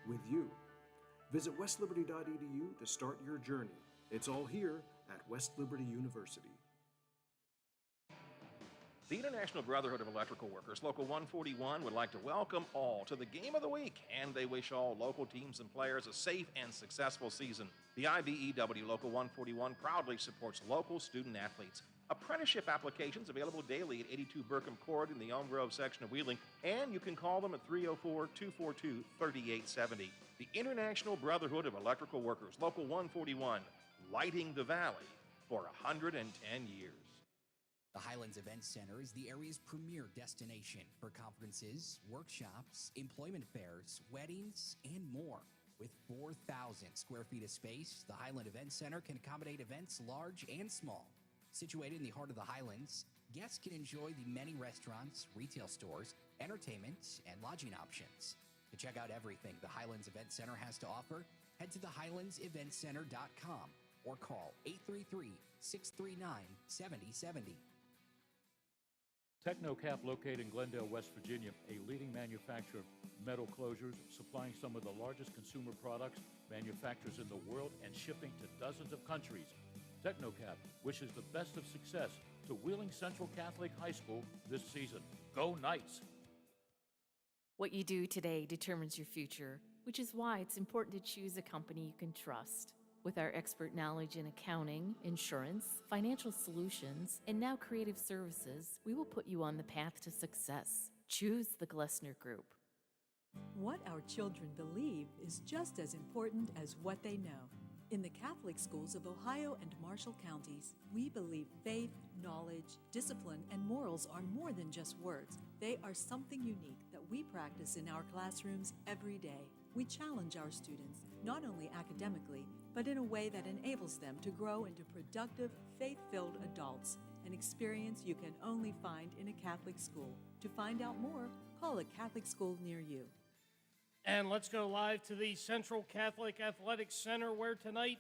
with you. Visit westliberty.edu to start your journey. It's all here at West Liberty University. The International Brotherhood of Electrical Workers, Local 141, would like to welcome all to the Game of the Week, and they wish all local teams and players a safe and successful season. The IBEW Local 141 proudly supports local student athletes. Apprenticeship applications available daily at 82 Burkham Court in the Elm Grove section of Wheeling, and you can call them at 304-242-3870. The International Brotherhood of Electrical Workers, Local 141, lighting the valley for 110 years. The Highlands Event Center is the area's premier destination for conferences, workshops, employment fairs, weddings, and more. With 4,000 square feet of space, the Highland Event Center can accommodate events large and small. Situated in the heart of the Highlands, guests can enjoy the many restaurants, retail stores, entertainment, and lodging options. To check out everything the Highlands Event Center has to offer, head to thehighlandseventcenter.com or call 833-639-7070. Technocap, located in Glendale, West Virginia, a leading manufacturer of metal closures, supplying some of the largest consumer products manufacturers in the world and shipping to dozens of countries. Technocap wishes the best of success to Wheeling Central Catholic High School this season. Go Knights! What you do today determines your future, which is why it's important to choose a company you can trust. With our expert knowledge in accounting, insurance, financial solutions, and now creative services, we will put you on the path to success. Choose the Glessner Group. What our children believe is just as important as what they know. In the Catholic schools of Ohio and Marshall counties, we believe faith, knowledge, discipline, and morals are more than just words. They are something unique that we practice in our classrooms every day. We challenge our students, not only academically, but in a way that enables them to grow into productive, faith-filled adults, an experience you can only find in a Catholic school. To find out more, call a Catholic school near you. And let's go live to the Central Catholic Athletic Center, where tonight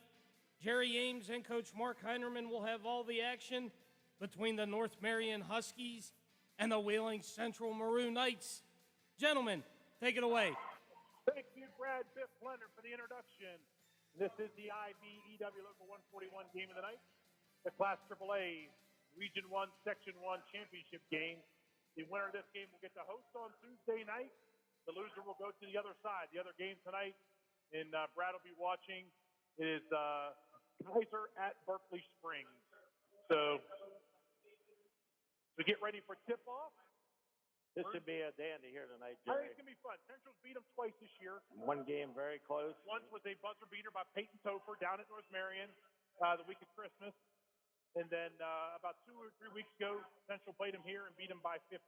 Jerry Ames and Coach Mark Heinerman will have all the action between the North Marion Huskies and the Wheeling Central Maroon Knights. Gentlemen, take it away. Thank you, Brad Biff Leonard, for the introduction. This is the IBEW Local 141 game of the night, the Class AAA Region 1, Section 1 championship game. The winner of this game will get to host on Tuesday night. The loser will go to the other side. The other game tonight, and Brad will be watching, is Kaiser at Berkeley Springs. So get ready for tip-off. This should be a dandy here tonight, I think Jerry. it's going to be fun. Central's beat them twice this year. One game very close. Once was a buzzer beater by Peyton Topher down at North Marion the week of Christmas. And then about 2 or 3 weeks ago, Central played them here and beat them by 15.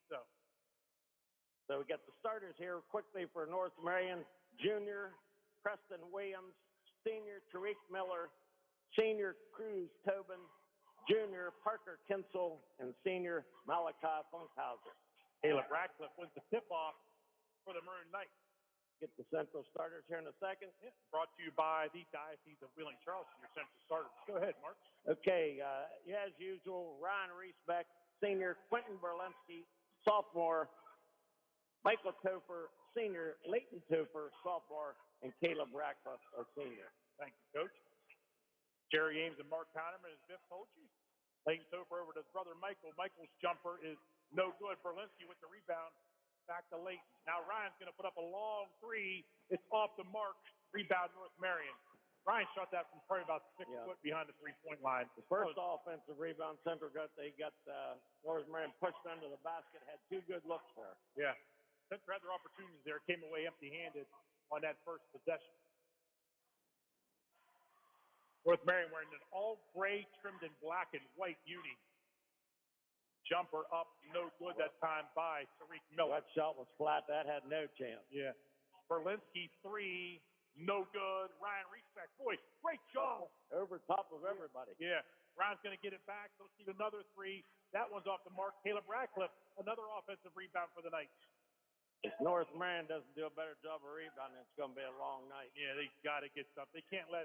So we got the starters here quickly for North Marion. Junior Preston Williams, senior Tariq Miller, senior Cruz Tobin, junior Parker Kinsel, and senior Malachi Funkhauser. Caleb Ratcliffe wins the tip-off for the Maroon Knights. Get the Central starters here in a second. Yeah, brought to you by the Diocese of Wheeling Charleston, your Central starters. Go ahead, Mark. Okay, as usual, Ryan Reesbeck, senior Quentin Berlinski, sophomore Michael Topher, senior Leighton Topher, sophomore, and Caleb Ratcliffe, our senior. Thank you, Coach. Jerry Ames and Mark Heineman, as Biff told you. Leighton Topher over to his brother Michael. Michael's jumper is no good. Berlinski with the rebound. Back to Leighton. Now Ryan's going to put up a long three. It's off the mark. Rebound North Marion. Ryan shot that from probably about 6 foot behind the three-point line. The first offensive rebound Central got, they got North Marion pushed under the basket, had 2 good looks there. Yeah. Central had their opportunities there. Came away empty-handed on that first possession. North Marion wearing an all-gray trimmed in black and white uni. Jumper up, no good that time by Tariq Miller. That shot was flat. That had no chance. Yeah. Berlinski three, no good. Ryan Reesbeck, boy, great job. Over top of everybody. Yeah. Ryan's going to get it back. They'll shoot another three. That one's off the mark. Caleb Ratcliffe, another offensive rebound for the Knights. If North Marion doesn't do a better job of rebounding, it's going to be a long night. Yeah, they got to get something. They can't let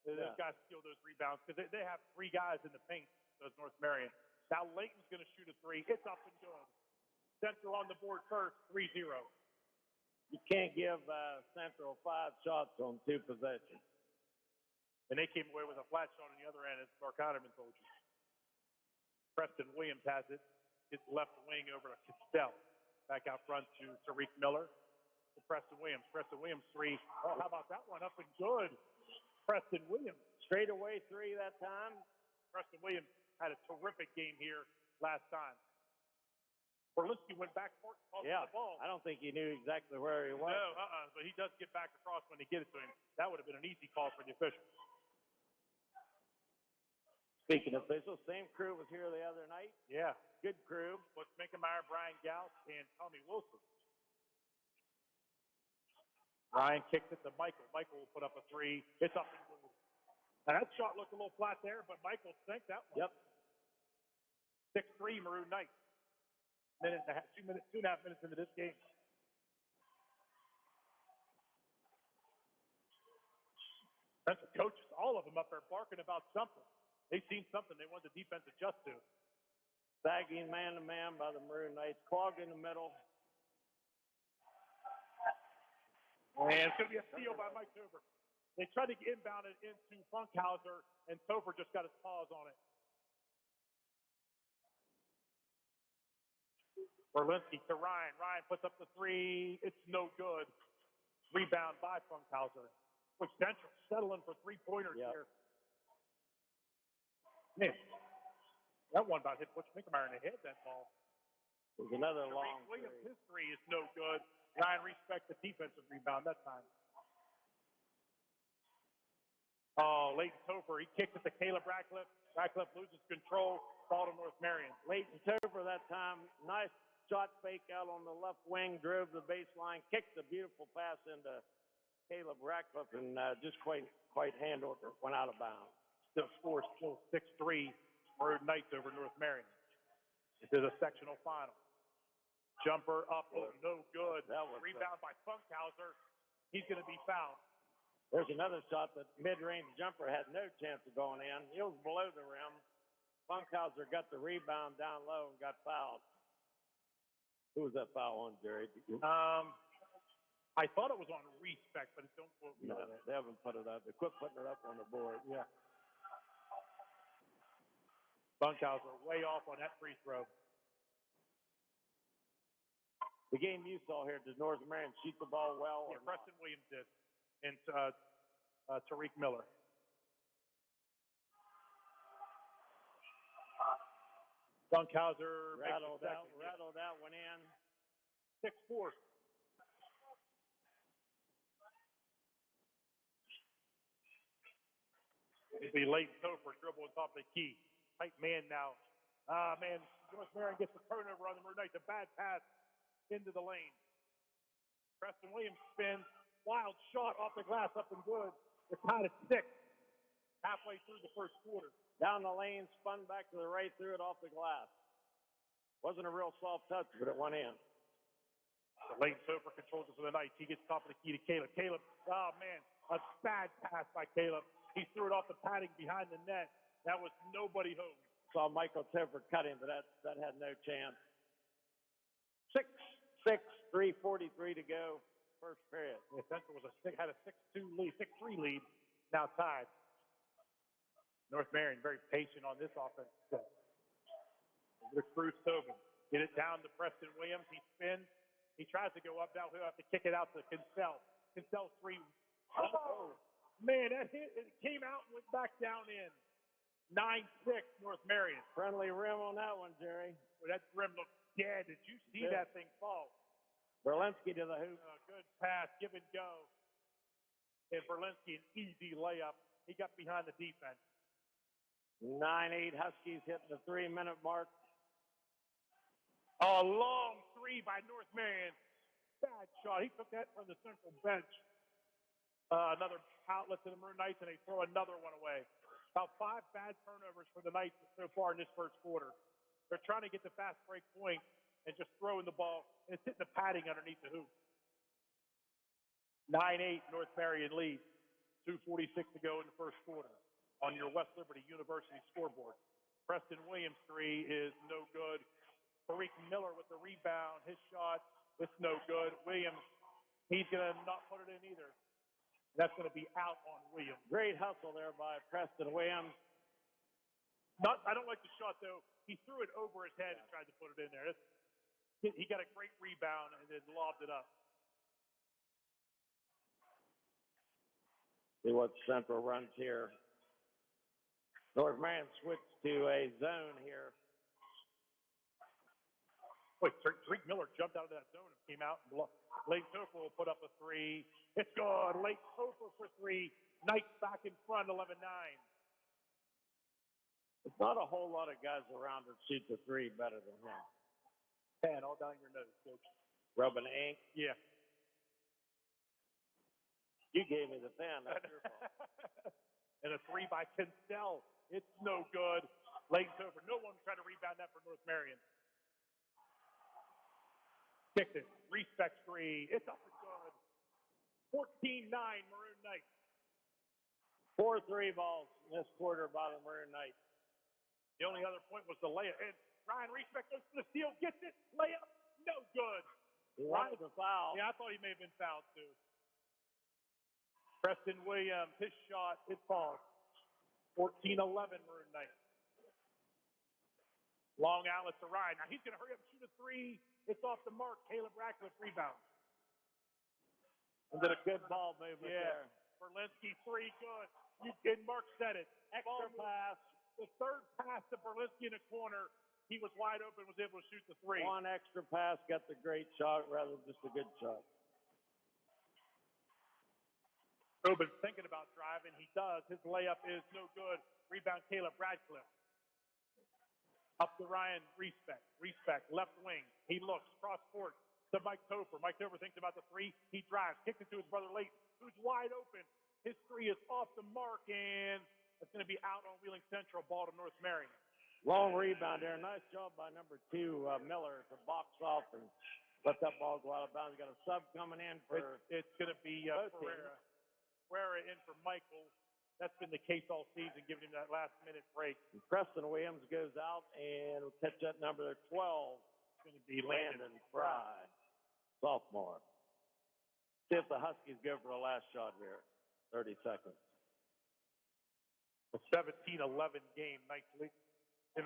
those guys steal those rebounds because they have 3 guys in the paint, those North Marion. Now Layton's going to shoot a three. It's up and good. Central on the board first, 3-0. You can't give Central 5 shots on 2 possessions. And they came away with a flat shot on the other end, as Mark Heinerman told you. Preston Williams has it. Hits left wing over to Castell. Back out front to Tariq Miller. To Preston Williams. Preston Williams 3. Oh, how about that one? Up and good. Preston Williams. Straightaway 3 that time. Preston Williams had a terrific game here last time. Berlinski went back for it, the ball. I don't think he knew exactly where he was. No, but he does get back across when they get it to him. That would have been an easy call for the officials. Speaking of officials, same crew was here the other night. Yeah. Good crew. Butch Minkemeyer, Brian Gauss, and Tommy Wilson. Ryan kicks it to Michael. Michael will put up a 3. It's up and good. Now that shot looked a little flat there, but Michael sank that one. Yep. 6-3 Maroon Knights. 2.5 minutes into this game. That's the coaches, all of them up there barking about something. They've seen something they want the defense to adjust to. Sagging man-to-man by the Maroon Knights. Clogged in the middle. And it's going to be a steal by Mike Tober. They tried to inbound it into Funkhauser, and Tober just got his paws on it. Berlinski to Ryan. Ryan puts up the 3. It's no good. Rebound by Funkhauser. Which Central settling for 3-pointers here. Man, that one about hit Butch Minkemeyer in the head, that ball. There's another long Williams, 3. his 3 is no good. Ryan respects the defensive rebound that time. Oh, Leighton Topher, he kicks it to Caleb Ratcliffe. Ratcliffe loses control. Ball to North Marion. Leighton Topher that time. Nice shot fake out on the left wing. Drove the baseline. Kicked a beautiful pass into Caleb Ratcliffe and just quite handled it. Went out of bounds. Still 6-3 Maroon Knights over North Marion. Into the sectional final. Jumper up, no good. That was rebound by Funkhauser. He's going to be fouled. There's another shot that mid-range jumper had no chance of going in. He was below the rim. Funkhauser got the rebound down low and got fouled. Who was that foul on, Jerry? I thought it was on respect, but don't quote me. No, they haven't put it up. They quit putting it up on the board. Yeah. Funkhauser way off on that free throw. The game you saw here, did North Marion shoot the ball well? Yeah, Preston Williams did. And Tariq Miller. Funkhauser rattled that one in. 6-4. It'd be Leighton Topher dribble on top of the key. Tight man now. North Marion gets the turnover on the Maroon Knights. A bad pass into the lane. Preston Williams spins. Wild shot off the glass, up and good. They're tied at 6. Halfway through the first quarter. Down the lane, spun back to the right, threw it off the glass. Wasn't a real soft touch, but it went in. So Leighton Topher controls it for the Knights. He gets top of the key to Caleb. Caleb, oh man, a bad pass by Caleb. He threw it off the padding behind the net. That was nobody home. Saw Michael Topher cut him, but that had no chance. 6-6, 3:43 to go, first period. Yeah, Central had a 6-2 lead, 6-3 lead, now tied. North Marion very patient on this offense. The Cruz Tobin. Get it down to Preston Williams. He spins. He tries to go up. Now he'll have to kick it out to Kinsell. Kinsell 3. Oh, man, that hit. It came out and went back down in. 9-6 North Marion. Friendly rim on that one, Jerry. Well, that rim looked dead. Did you see that thing fall? Berlinski to the hoop. Good pass, give and go. And Berlinski, an easy layup. He got behind the defense. 9-8 Huskies hitting the 3-minute mark. A long 3 by North Marion. Bad shot. He took that from the central bench. Another outlet to the Maroon Knights, and they throw another one away. About 5 bad turnovers for the Knights so far in this first quarter. They're trying to get the fast break point and just throwing the ball, and it's hitting the padding underneath the hoop. 9-8 North Marion lead. 2:46 to go in the first quarter on your West Liberty University scoreboard. Preston Williams' 3 is no good. Tariq Miller with the rebound. His shot, it's no good. Williams He's going to not put it in either. That's going to be out on Williams. Great hustle there by Preston Williams. I don't like the shot, though. He threw it over his head and tried to put it in there. He got a great rebound and then lobbed it up. See what Central runs here. North Marion switched to a zone here. Wait, Tariq Miller jumped out of that zone and came out and blocked. Lake Topher will put up a three. It's good. Lake Topher for three. Knights back in front, 11-9. There's not a whole lot of guys around that shoot the three better than him. 10, all down your nose, Coach. Rubbing ink. Yeah. You gave me the pen. That's your fault. And a three by Kinsell. It's no good. Lake Topher. No one tried to rebound that for North Marion. Kicked it. Respect three. It's up and good. 14-9, Maroon Knights. 4 3 balls in this quarter by the Maroon Knights. The only other point was the layup. And Ryan Respect goes for the steal. Gets it. Layup. No good. He wanted the foul. Yeah, I thought he may have been fouled too. Preston Williams, his shot, it falls. 14-11, Maroon Knights. Long outlet to Ryan. Now he's going to hurry up and shoot a three. It's off the mark. Caleb Ratcliffe rebounds. And then a good ball movement there. Berlinski, three, good. And Mark said it. Extra pass. The third pass to Berlinski in the corner. He was wide open, was able to shoot the three. One extra pass, got the great shot rather than just a good shot. Rubin's thinking about driving. He does. His layup is no good. Rebound, Caleb Radcliffe. Up to Ryan Respect. Respect, left wing. He looks, cross court to Mike Topher. Mike Topher thinks about the three. He drives, kicks it to his brother Leighton, who's wide open. His three is off the mark, and it's going to be out on Wheeling Central, ball to North Marion. Long rebound there. Nice job by number 2, Miller, to box off and let that ball go out of bounds. Got a sub coming in for. It's going to be Ferreira. Ferreira in for Michael. That's been the case all season, giving him that last-minute break. And Preston Williams goes out, and we'll catch that number 12. It's going to be Landon Fry, sophomore. See if the Huskies go for the last shot here. 30 seconds. A 17-11 game. Knights in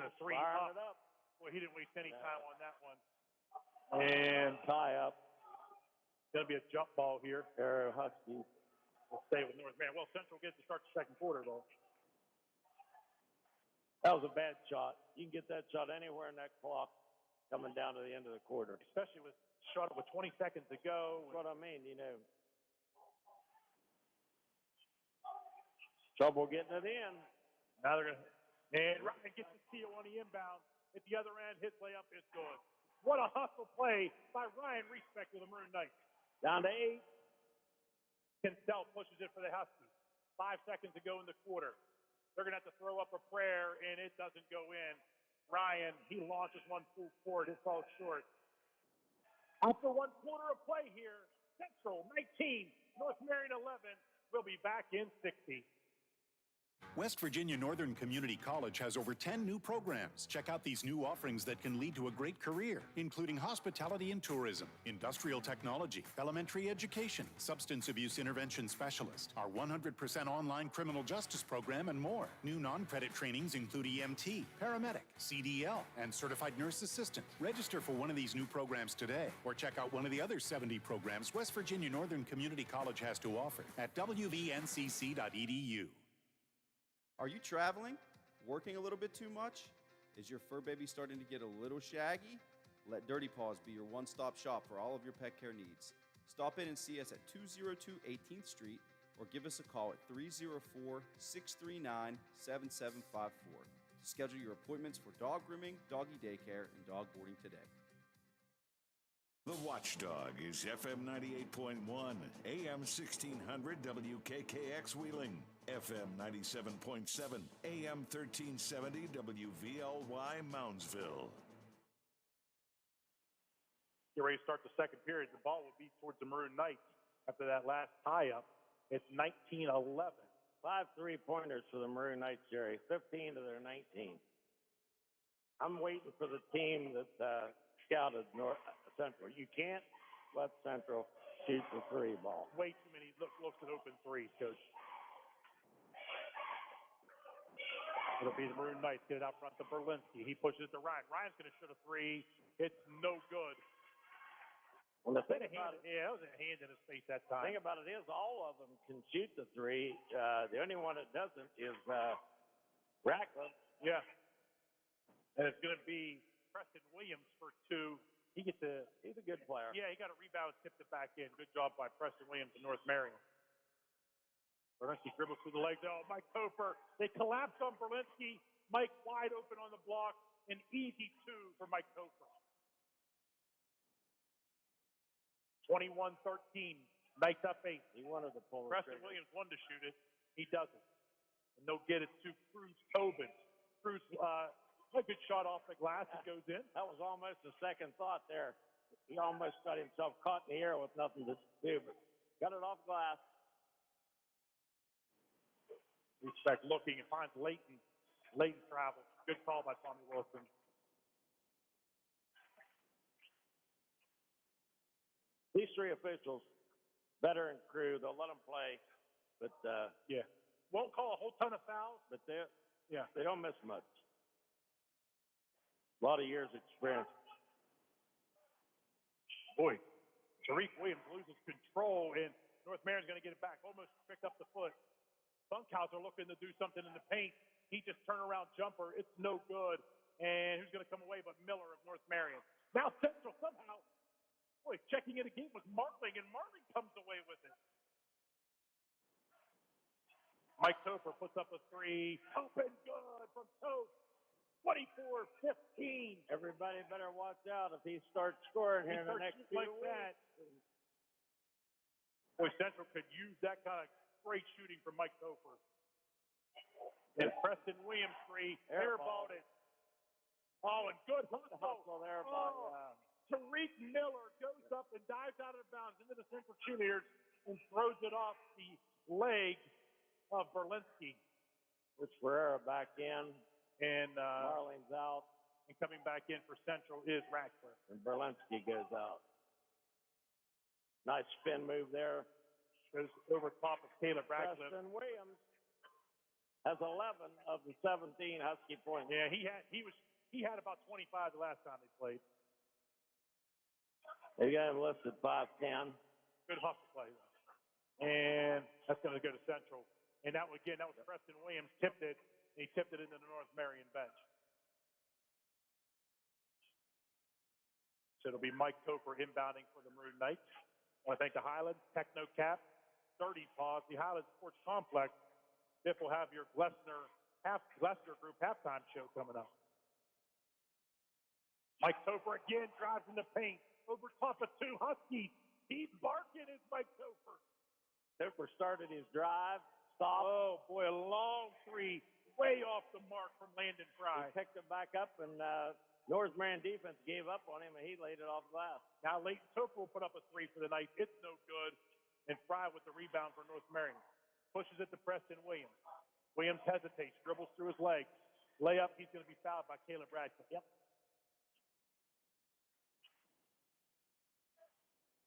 a three. Firing it up. Boy, he didn't waste any time on that one. And tie up. Going to be a jump ball here. There, Huskies. We'll stay with North Marion. Well, Central gets to start the second quarter, though. That was a bad shot. You can get that shot anywhere in that clock coming down to the end of the quarter. Especially with shot with 20 seconds to go. That's what I mean, you know. Trouble getting it in. Now they're going to. And Ryan gets the steal on the inbound. At the other end, his layup is good. What a hustle play by Ryan Respect with the Maroon Knights. Down to 8. Kinsell pushes it for the Huskies. 5 seconds to go in the quarter. They're going to have to throw up a prayer, and it doesn't go in. Ryan, he launches one full court. It falls short. After 1 quarter of play here, Central 19, North Marion 11. We'll be back in 60. West Virginia Northern Community College has over 10 new programs. Check out these new offerings that can lead to a great career, including hospitality and tourism, industrial technology, elementary education, substance abuse intervention specialist, our 100% online criminal justice program, and more. New non-credit trainings include EMT, paramedic, CDL, and certified nurse assistant. Register for one of these new programs today, or check out one of the other 70 programs West Virginia Northern Community College has to offer at wvncc.edu. Are you traveling? Working a little bit too much? Is your fur baby starting to get a little shaggy? Let Dirty Paws be your one-stop shop for all of your pet care needs. Stop in and see us at 202 18th Street or give us a call at 304-639-7754 to schedule your appointments for dog grooming, doggy daycare, and dog boarding today. The Watchdog is FM 98.1, AM 1600 WKKX Wheeling, FM 97.7, AM 1370 WVLY Moundsville. Get ready to start the second period. The ball will be towards the Maroon Knights after that last tie-up. It's 19-11. 5 3-pointers for the Maroon Knights, Jerry. 15 to their 19. I'm waiting for the team that scouted Central. You can't let Central shoot the three ball. Way too many looks at open threes, Coach. It'll be the Maroon Knights get it out front to Berlinski. He pushes it to Ryan. Ryan's going to shoot a three. It's no good. Well, the thing about it, that was a hand in his face that time. The thing about it is all of them can shoot the three. The only one that doesn't is Ratcliffe. Yeah. And it's going to be Preston Williams for two. He's a good player. Yeah, he got a rebound, tipped it back in. Good job by Preston Williams in North Marion. Berlinski dribbles through the legs. Oh, Mike Topher. They collapse on Berlinski. Mike wide open on the block. An easy two for Mike Topher. 21-13. Knights up 8. He wanted to pull it. Preston Williams wanted to shoot it. He doesn't. And they'll get it to Cruz Tobin. Cruz, a good shot off the glass. It goes in. That was almost a second thought there. He almost got himself caught in the air with nothing to do, but got it off glass. Respect looking and finds Leighton. Leighton travels. Good call by Tommy Wilson. These three officials, veteran crew, they'll let them play, but yeah, won't call a whole ton of fouls. But they don't miss much. A lot of years experience. Boy, Tariq Williams loses control, and North Marion's going to get it back. Almost picked up the foot. Funkhauser looking to do something in the paint. He just turnaround jumper. It's no good. And who's going to come away but Miller of North Marion? Now Central somehow. Boy, checking it again with Martling, and Martling comes away with it. Mike Topher puts up a three. Open good from Tope. 24-15. Everybody better watch out if he starts scoring here in the next few weeks. That. Boy, Central could use that kind of great shooting from Mike Topher. And Preston Williams three. Airballed it. Oh, and good hustle there by Tariq Miller goes up and dives out of bounds into the Central cheerleaders and throws it off the leg of Berlinski. With Ferreira back in. And Marling's out. And coming back in for Central is Ratcliffe. And Berlinski goes out. Nice spin move there. Goes over top of Caleb Ratcliffe. Preston Williams has 11 of the 17 Husky points. Yeah, he had about 25 the last time they played. They got him listed 5'10". Good hustle play, though. And that's going to go to Central. And that was Preston Williams tipped it. And he tipped it into the North Marion bench. So it'll be Mike Topher inbounding for the Maroon Knights. I want to thank the Highlands, Techno Cap, 30 Paws, the Highlands Sports Complex. Biff will have your Glessner Group halftime show coming up. Mike Topher again drives in the paint. Over top of two Huskies. He's barking as Mike Topher. Topher started his drive. Stopped. Oh, boy, a long three. Way off the mark from Landon Fry. He picked it back up, and North Marion defense gave up on him, and he laid it off glass. Now Leighton Topher will put up a three for the night. It's no good. And Fry with the rebound for North Marion. Pushes it to Preston Williams. Williams hesitates, dribbles through his legs. Layup, he's going to be fouled by Caleb Radcliffe. Yep.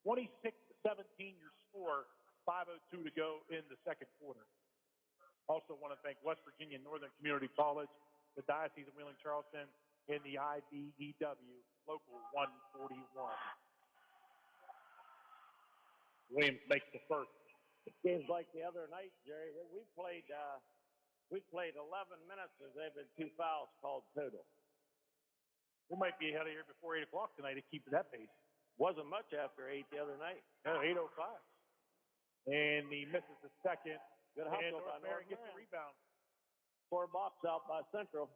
26-17 your score, 5:02 to go in the second quarter. Also want to thank West Virginia Northern Community College, the Diocese of Wheeling Charleston, and the IBEW, Local 141. Williams makes the first. It seems like the other night, Jerry, we played 11 minutes and there have been 2 fouls called total. We might be ahead of here before 8 o'clock tonight to keep that pace. Wasn't much after 8 the other night. No, 8:05. And he misses the second. Good hustle North by Marion gets the rebound. 4 box out by Central.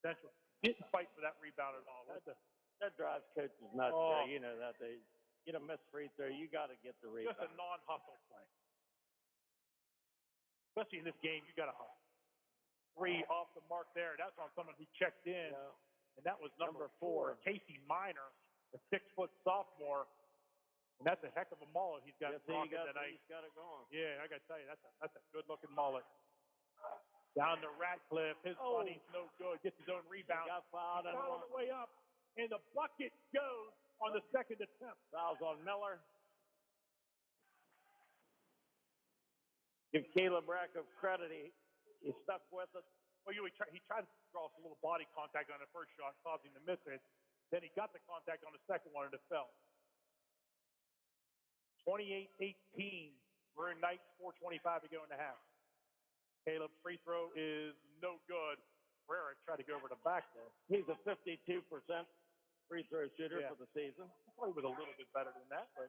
Central didn't fight for that rebound at all. That drives coaches nuts. You know that. They get a missed free throw, you got to get the rebound. Just a non-hustle play. Especially in this game, you got to hustle. 3 off the mark there. That's on someone who checked in. Yeah. And that was number 4, Casey Minor, a 6-foot sophomore. And that's a heck of a mullet he's got rocking tonight. He's got it going. Yeah, I got to tell you, that's a good-looking mullet. Down to Ratcliffe. His body's no good. Gets his own rebound. He got fouled on the way up. And the bucket goes on the second attempt. Fouls on Miller. Give Caleb Rackoff credit. He stuck with it. Well, he tried to draw some little body contact on the first shot, causing him to miss it. Then he got the contact on the second one and it fell. 28-18. We're in Knights, 4:25 to go in the half. Caleb's free throw is no good. Herrera tried to go over the back there. He's a 52% free throw shooter for the season. He probably was a little bit better than that, but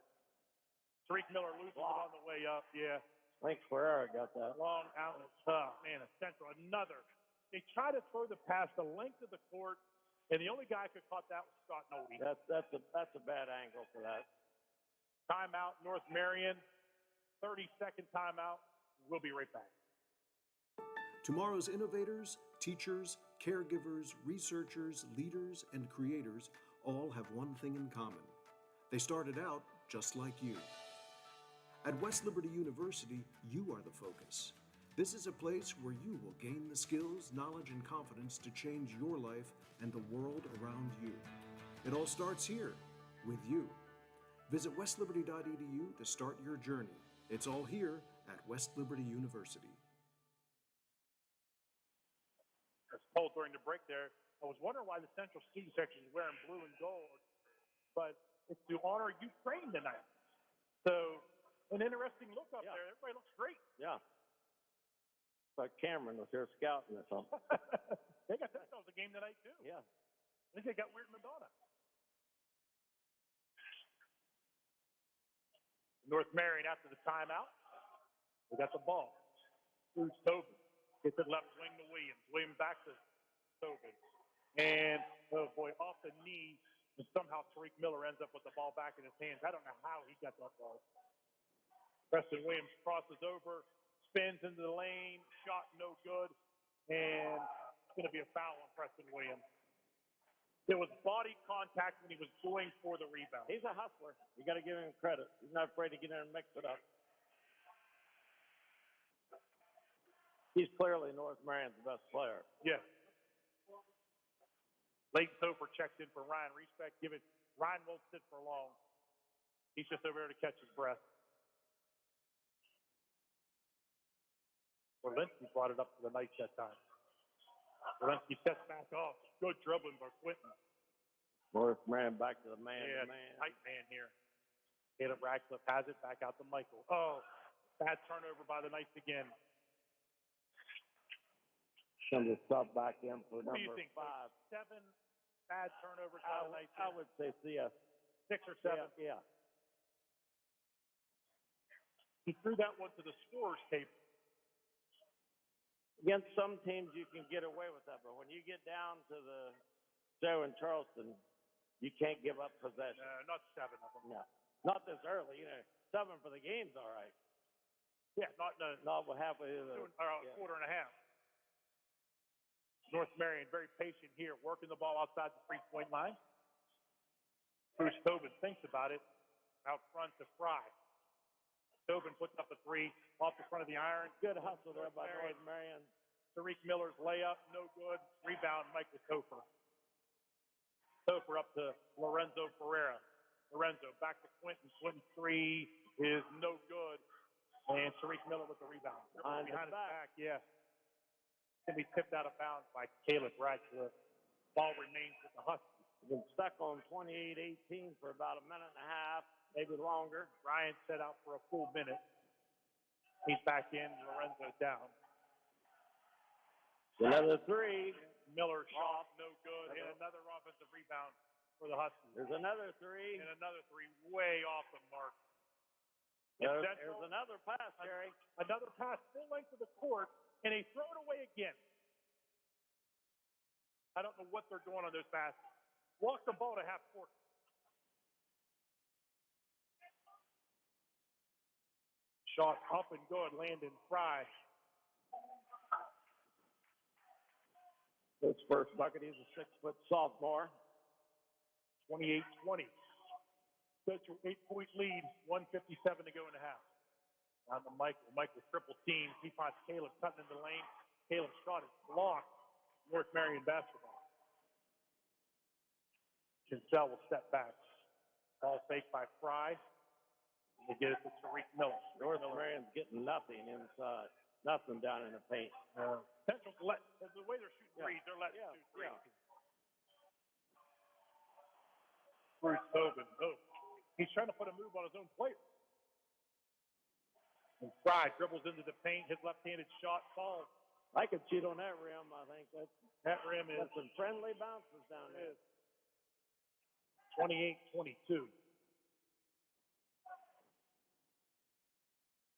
Tariq Miller loses it on the way up. Yeah. I think Herrera got that. Long outlet. Oh, man, a central. Another. They try to throw the pass the length of the court, and the only guy who could caught that was Scott Nolte. That's a bad angle for that. Timeout, North Marion. 30-second timeout. We'll be right back. Tomorrow's innovators, teachers, caregivers, researchers, leaders, and creators all have one thing in common. They started out just like you. At West Liberty University, you are the focus. This is a place where you will gain the skills, knowledge, and confidence to change your life and the world around you. It all starts here, with you. Visit westliberty.edu to start your journey. It's all here at West Liberty University. As told during the break there, I was wondering why the Central student section is wearing blue and gold, but it's to honor Ukraine tonight. So, an interesting look up there. Everybody looks great. Yeah. But Cameron was here scouting or something. They got that was a game tonight too. Yeah. I think they got Weird Madonna. North Marion after the timeout. We got the ball. Bruce Tobin gets it left wing to Williams. Williams back to Tobin. And, oh boy, off the knee. And somehow Tariq Miller ends up with the ball back in his hands. I don't know how he got that ball. Preston Williams crosses over, spins into the lane, shot no good, and it's going to be a foul on Preston Williams. There was body contact when he was going for the rebound. He's a hustler. You got to give him credit. He's not afraid to get in and mix it up. He's clearly North Marion's best player. Yeah. Leighton Topher checks in for Ryan Respect. Ryan won't sit for long. He's just over there to catch his breath. Walensky brought it up to the Knights that time. Walensky sets back off. Good dribbling by Quinton. North Marion back to the man. Tight man here. Caleb Radcliffe has it back out to Michael. Oh, bad turnover by the Knights again. Send the sub back in for What do you number think? 5. 7 bad turnovers by the Knights. I would say yes. 6 or 7. Yeah. He threw that one to the scorer's table. Against some teams, you can get away with that, but when you get down to the Joe and Charleston, you can't give up possession. Not 7 of them. No, not this early. 7 for the game's all right. Yeah, not halfway through quarter and a half. North Marion very patient here, working the ball outside the three-point line. Bruce Tobin thinks about it. Out front to Fry. Tobin puts up a 3 off the front of the iron. Good hustle there by North Marion. Tariq Miller's layup, no good. Rebound, Michael Topher. Topher up to Lorenzo Ferreira. Lorenzo back to Quinton. Quinton's 3 is no good. And Tariq Miller with the rebound. Behind his back, yeah. Can be tipped out of bounds by Caleb Radcliffe. Ball remains with the Huskies. Been stuck on 28-18 for about a minute and a half, maybe longer. Ryan set out for a full minute. He's back in. Lorenzo down. Another 3. Miller shot, no good. And another offensive rebound for the Huskies. There's another 3. And another 3 way off the mark. There's another pass, Jerry. Another pass full length of the court, and they throw it away again. I don't know what they're doing on those passes. Walk the ball to half court. Shot up and good. Landon Fry. His first bucket, he's a 6-foot sophomore. 28-20. Central 8-point lead. 1:57 to go in the half. On to Michael. Michael triple team. He finds Caleb cutting in the lane. Caleb's shot is blocked. North Marion basketball. Kinsell will step back. Ball fake by Fry. They get it to Tariq Miller. North Marion's getting nothing inside, nothing down in the paint. Central, the way they're shooting threes, they're letting them shoot threes. Bruce Tobin, he's trying to put a move on his own player. And Fry dribbles into the paint, his left-handed shot falls. I could cheat on that rim, I think. That rim is some friendly bounces down there. 28-22.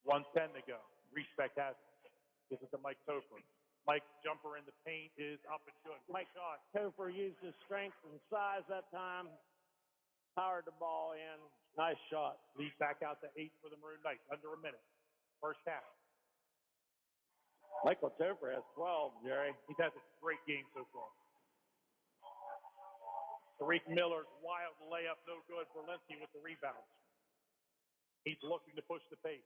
1:10 to go. Respect has it. Gives it to Mike Topher. Mike's jumper in the paint is up and good. Mike Topher used his strength and size that time. Powered the ball in. Nice shot. Lead back out to 8 for the Maroon Knights. Under a minute. First half. Michael Topher has 12, Jerry. He's had a great game so far. Tariq Miller's wild layup, no good. Berlinski with the rebound. He's looking to push the pace.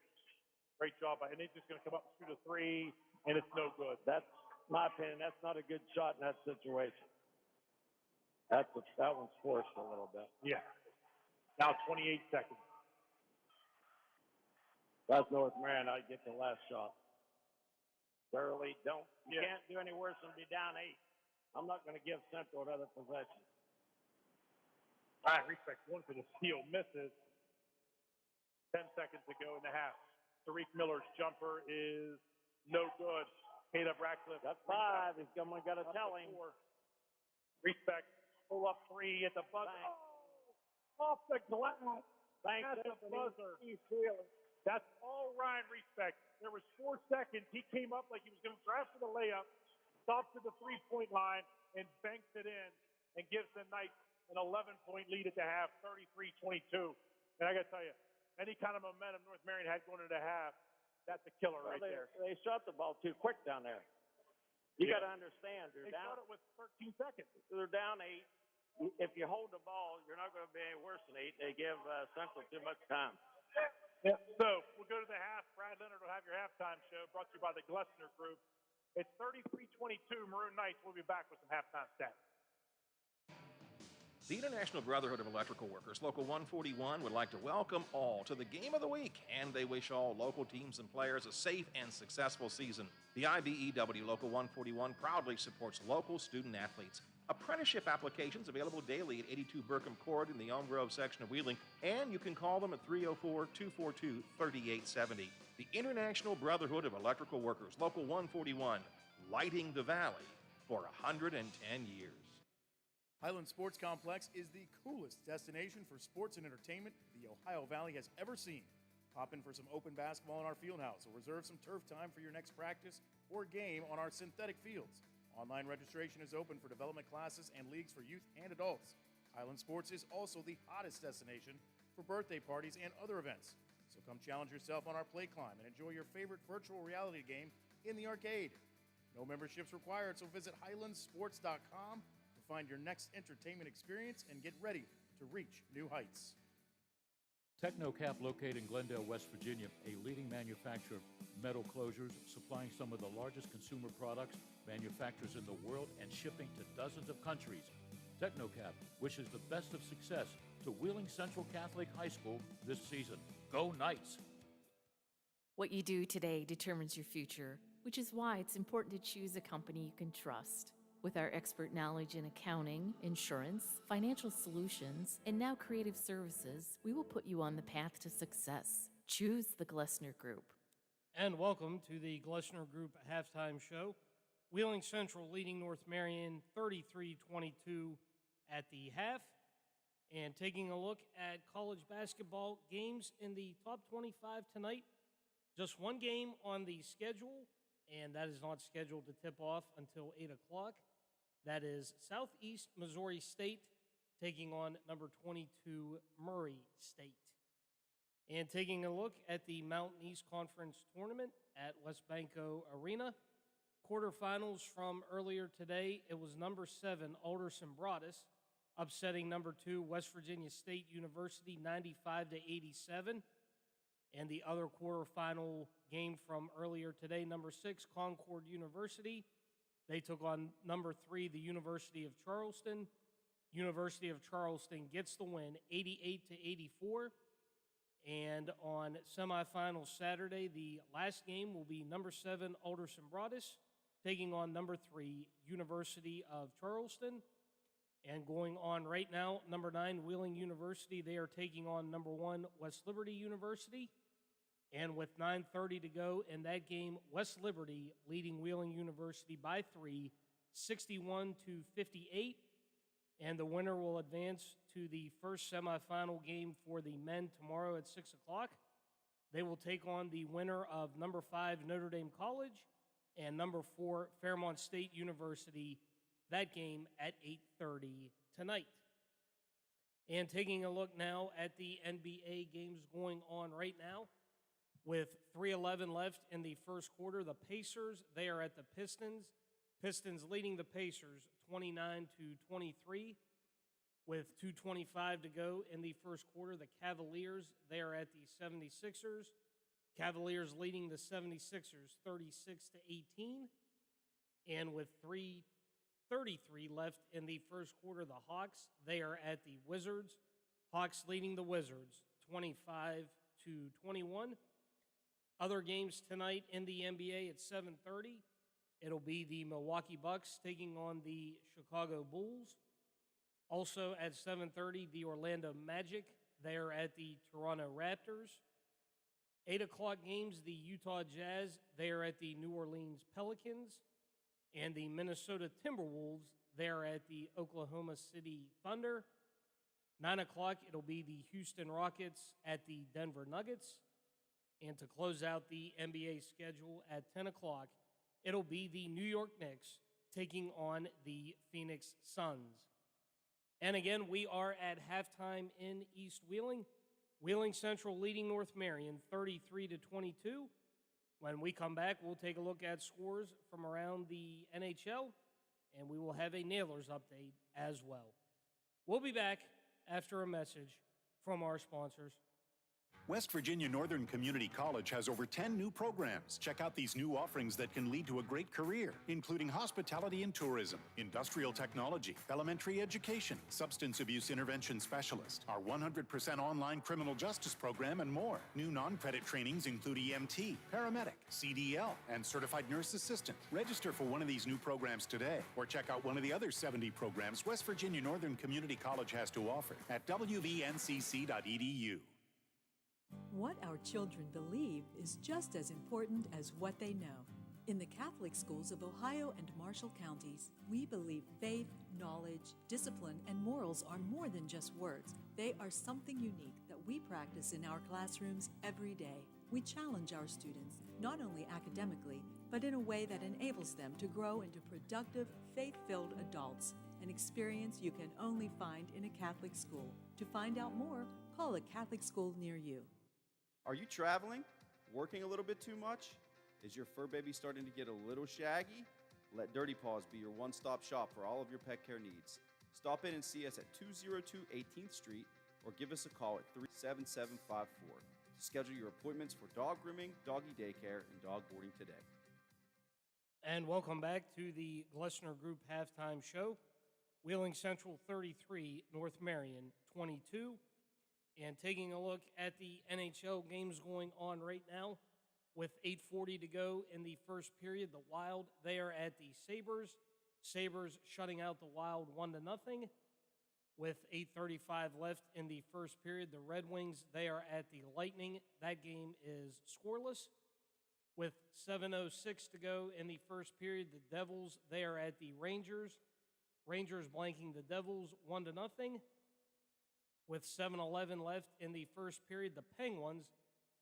Great job. And he's just going to come up and shoot a three, and it's no good. That's my opinion. That's not a good shot in that situation. That one's forced a little bit. Yeah. Now 28 seconds. That's North Marion. I'd get the last shot. Thoroughly don't. You can't do any worse than be down 8. I'm not going to give Central another possession. All right, respect one for the steal. Misses. 10 seconds to go in the half. Tariq Miller's jumper is no good. Caleb Ratcliffe. That's 5. He's got to tell him. 4. Respect. Pull up 3 at the buzzer. Oh, off the glass. Thanks. At the buzzer. That's all Ryan Respect. There was 4 seconds. He came up like he was going to drive for the layup, stops at the 3-point line, and banks it in and gives the Knights an 11-point lead at the half, 33-22. And I got to tell you, any kind of momentum North Marion had going into the half, that's a killer there. They shot the ball too quick down there. You got to understand. They shot it with 13 seconds. They're down 8. If you hold the ball, you're not going to be any worse than 8. They give Central too much time. Yeah. So we'll go to the half. Brad Leonard will have your halftime show brought to you by the Glessner Group. It's 33-22 Maroon Knights. We'll be back with some halftime stats. The International Brotherhood of Electrical Workers, Local 141, would like to welcome all to the Game of the Week, and they wish all local teams and players a safe and successful season. The IBEW Local 141 proudly supports local student athletes. Apprenticeship applications available daily at 82 Burkham Court in the Elm Grove section of Wheeling, and you can call them at 304-242-3870. The International Brotherhood of Electrical Workers, Local 141, lighting the valley for 110 years. Highland Sports Complex is the coolest destination for sports and entertainment the Ohio Valley has ever seen. Pop in for some open basketball in our field house or reserve some turf time for your next practice or game on our synthetic fields. Online registration is open for development classes and leagues for youth and adults. Highland Sports is also the hottest destination for birthday parties and other events. So come challenge yourself on our play climb and enjoy your favorite virtual reality game in the arcade. No memberships required, so visit highlandsports.com to find your next entertainment experience and get ready to reach new heights. Technocap, located in Glendale, West Virginia, a leading manufacturer of metal closures, supplying some of the largest consumer products, manufacturers in the world, and shipping to dozens of countries. Technocap wishes the best of success to Wheeling Central Catholic High School this season. Go Knights! What you do today determines your future, which is why it's important to choose a company you can trust. With our expert knowledge in accounting, insurance, financial solutions, and now creative services, we will put you on the path to success. Choose the Glessner Group. And welcome to the Glessner Group halftime show. Wheeling Central leading North Marion 33-22 at the half. And taking a look at college basketball games in the top 25 tonight. Just one game on the schedule, and that is not scheduled to tip off until 8 o'clock. That is Southeast Missouri State taking on number 22 Murray State. And taking a look at the Mountain East Conference Tournament at West Banco Arena. Quarterfinals from earlier today, it was number 7 Alderson Broadus upsetting number 2 West Virginia State University 95-87. And the other quarterfinal game from earlier today, number 6 Concord University. They took on number 3, the University of Charleston. University of Charleston gets the win, 88-84. And on semifinal Saturday, the last game will be number 7 Alderson Broadus taking on number 3 University of Charleston. And going on right now, number 9 Wheeling University, they are taking on number 1 West Liberty University. And with 9:30 to go in that game, West Liberty leading Wheeling University by 3, 61-58. And the winner will advance to the first semifinal game for the men tomorrow at 6 o'clock. They will take on the winner of number 5 Notre Dame College and number 4 Fairmont State University. That game at 8:30 tonight. And taking a look now at the NBA games going on right now, with 3:11 left in the first quarter, the Pacers, they are at the Pistons. Pistons leading the Pacers 29-23. With 2:25 to go in the first quarter, the Cavaliers, they are at the 76ers. Cavaliers leading the 76ers 36-18. And with 3:33 left in the first quarter, the Hawks, they are at the Wizards. Hawks leading the Wizards 25-21. Other games tonight in the NBA at 7:30. It'll be the Milwaukee Bucks taking on the Chicago Bulls. Also at 7:30, the Orlando Magic. They're at the Toronto Raptors. 8 o'clock games, the Utah Jazz. They're at the New Orleans Pelicans. And the Minnesota Timberwolves. They're at the Oklahoma City Thunder. 9 o'clock, it'll be the Houston Rockets at the Denver Nuggets. And to close out the NBA schedule at 10 o'clock, it'll be the New York Knicks taking on the Phoenix Suns. And again, we are at halftime in East Wheeling. Wheeling Central leading North Marion 33-22. When we come back, we'll take a look at scores from around the NHL, and we will have a Nailers update as well. We'll be back after a message from our sponsors. West Virginia Northern Community College has over 10 new programs. Check out these new offerings that can lead to a great career, including hospitality and tourism, industrial technology, elementary education, substance abuse intervention specialist, our 100% online criminal justice program, and more. New non-credit trainings include EMT, paramedic, CDL, and certified nurse assistant. Register for one of these new programs today, or check out one of the other 70 programs West Virginia Northern Community College has to offer at wvncc.edu. What our children believe is just as important as what they know. In the Catholic schools of Ohio and Marshall counties, we believe faith, knowledge, discipline, and morals are more than just words. They are something unique that we practice in our classrooms every day. We challenge our students, not only academically, but in a way that enables them to grow into productive, faith-filled adults, an experience you can only find in a Catholic school. To find out more, call a Catholic school near you. Are you traveling? Working a little bit too much? Is your fur baby starting to get a little shaggy? Let Dirty Paws be your one-stop shop for all of your pet care needs. Stop in and see us at 202 18th Street or give us a call at 37754 to schedule your appointments for dog grooming, doggy daycare, and dog boarding today. And welcome back to the Glessner Group halftime show. Wheeling Central 33, North Marion 22. And taking a look at the NHL games going on right now, with 8:40 to go in the first period, the Wild, they are at the Sabres. Sabres shutting out the Wild 1-0. With 8:35 left in the first period, the Red Wings, they are at the Lightning. That game is scoreless. With 7:06 to go in the first period, the Devils, they are at the Rangers. Rangers blanking the Devils 1-0. With 7:11 left in the first period, the Penguins,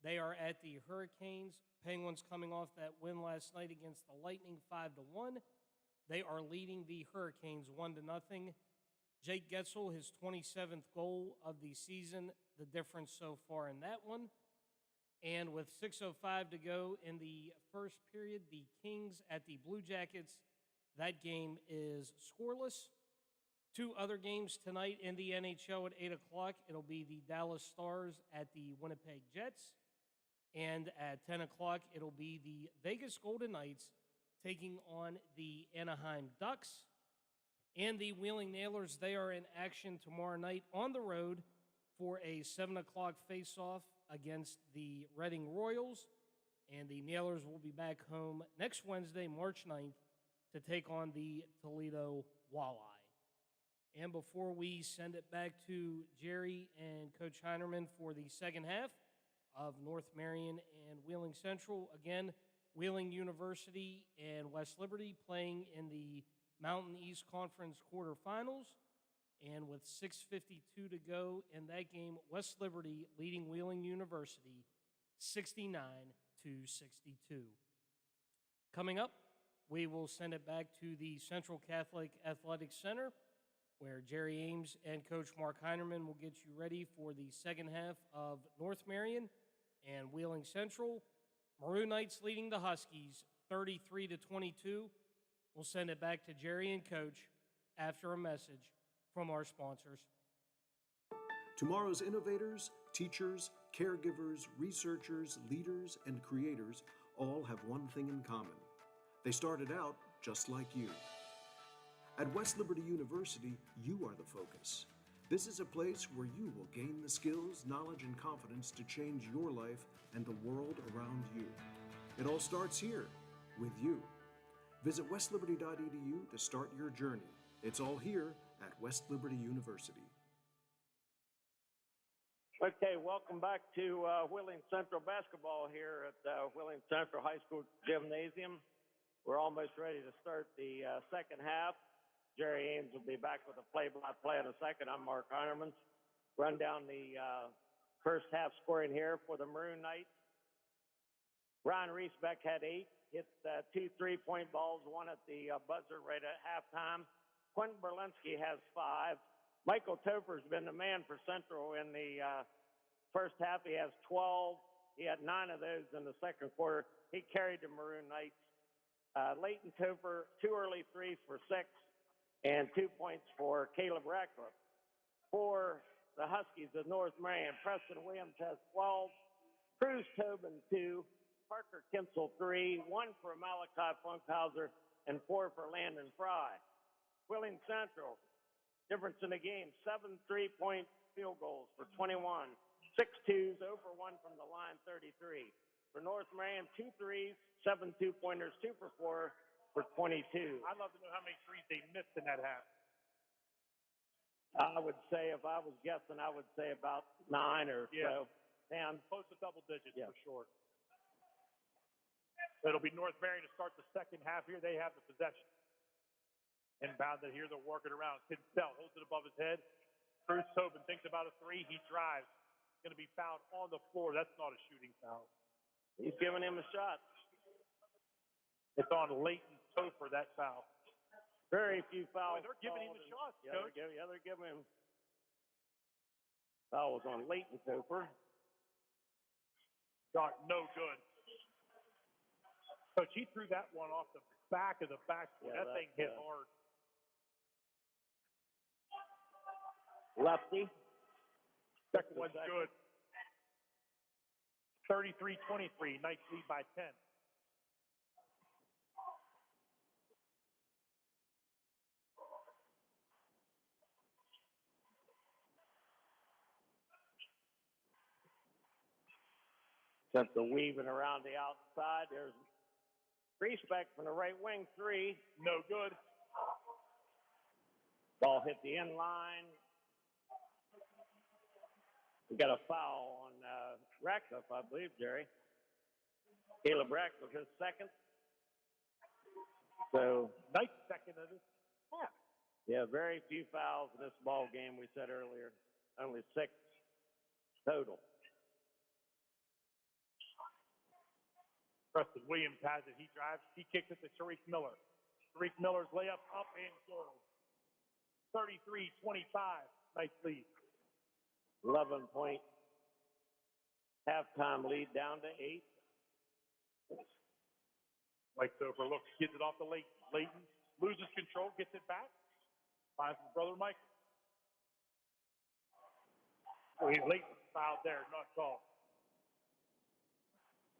they are at the Hurricanes. Penguins coming off that win last night against the Lightning 5-1. They are leading the Hurricanes 1-0. Jake Getzel, his 27th goal of the season, the difference so far in that one. And with 6:05 to go in the first period, the Kings at the Blue Jackets, that game is scoreless. Two other games tonight in the NHL at 8 o'clock. It'll be the Dallas Stars at the Winnipeg Jets. And at 10 o'clock, it'll be the Vegas Golden Knights taking on the Anaheim Ducks. And the Wheeling Nailers, they are in action tomorrow night on the road for a 7 o'clock face-off against the Reading Royals. And the Nailers will be back home next Wednesday, March 9th, to take on the Toledo Walleye. And before we send it back to Jerry and Coach Heinerman for the second half of North Marion and Wheeling Central, again, Wheeling University and West Liberty playing in the Mountain East Conference quarterfinals. And with 6:52 to go in that game, West Liberty leading Wheeling University 69-62. Coming up, we will send it back to the Central Catholic Athletic Center, where Jerry Ames and Coach Mark Heinerman will get you ready for the second half of North Marion and Wheeling Central. Maroon Knights leading the Huskies 33-22. We'll send it back to Jerry and Coach after a message from our sponsors. Tomorrow's innovators, teachers, caregivers, researchers, leaders, and creators all have one thing in common. They started out just like you. At West Liberty University, you are the focus. This is a place where you will gain the skills, knowledge, and confidence to change your life and the world around you. It all starts here, with you. Visit westliberty.edu to start your journey. It's all here at West Liberty University. Okay, welcome back to Wheeling Central basketball here at Wheeling Central High School Gymnasium. We're almost ready to start the second half. Jerry Ames will be back with a play-by-play in a second. I'm Mark Heinerman. Run down the first half scoring here for the Maroon Knights. Ryan Reesbeck had 8, hit 2 3-point balls, one at the buzzer right at halftime. Quentin Berlinski has 5. Michael Topher's been the man for Central in the first half. He has 12. He had 9 of those in the second quarter. He carried the Maroon Knights. Leighton Topher, 2 early threes for 6, and 2 points for Caleb Ratcliffe. For the Huskies of North Marion, Preston Williams has 12. Cruz Tobin, 2. Parker Kinsel, 3. 1 for Malachi Funkhauser, and 4 for Landon Fry. Wheeling Central, difference in the game, 7 3-point field goals for 21. 6 2s, 0 for 1 from the line, 33. For North Marion, 2 threes, 7 2-pointers, 2 for 4 for 22. I'd love to know how many threes they missed in that half. I would say, if I was guessing, I would say about 9 or so. 10. Close to double digits Yeah. for sure. It'll be North Marion to start the second half here. They have the possession. Inbound here, they're working around. Kinsell holds it above his head. Cruz Tobin thinks about a 3. He drives. Going to be fouled on the floor. That's not a shooting foul. He's giving him a shot. It's on Leighton Topher, that foul. Very few fouls. They're giving him a shot, Coach. They're giving him. Foul was on Leighton Topher. Shot no good. Coach, he threw that one off the back of the backboard. Yeah, that thing hit hard. Lefty. Second one's good. 33-23. Knights lead by 10. Central weaving around the outside. There's Reesbeck from the right wing, 3. No good. Ball hit the end line. We got a foul on Ratcliffe, I believe, Jerry. Caleb Ratcliffe, his second. So, Knights second of this half. Yeah, very few fouls in this ball game, we said earlier. Only 6 total. Preston Williams has it. He drives. He kicks it to Tariq Miller. Tariq Miller's layup up and good. 33-25. Nice lead. 11-point halftime lead down to 8. Mike Topher looks, gets it off the Leighton. Leighton loses control, gets it back. Finds his brother Mike. Leighton fouled there, not called.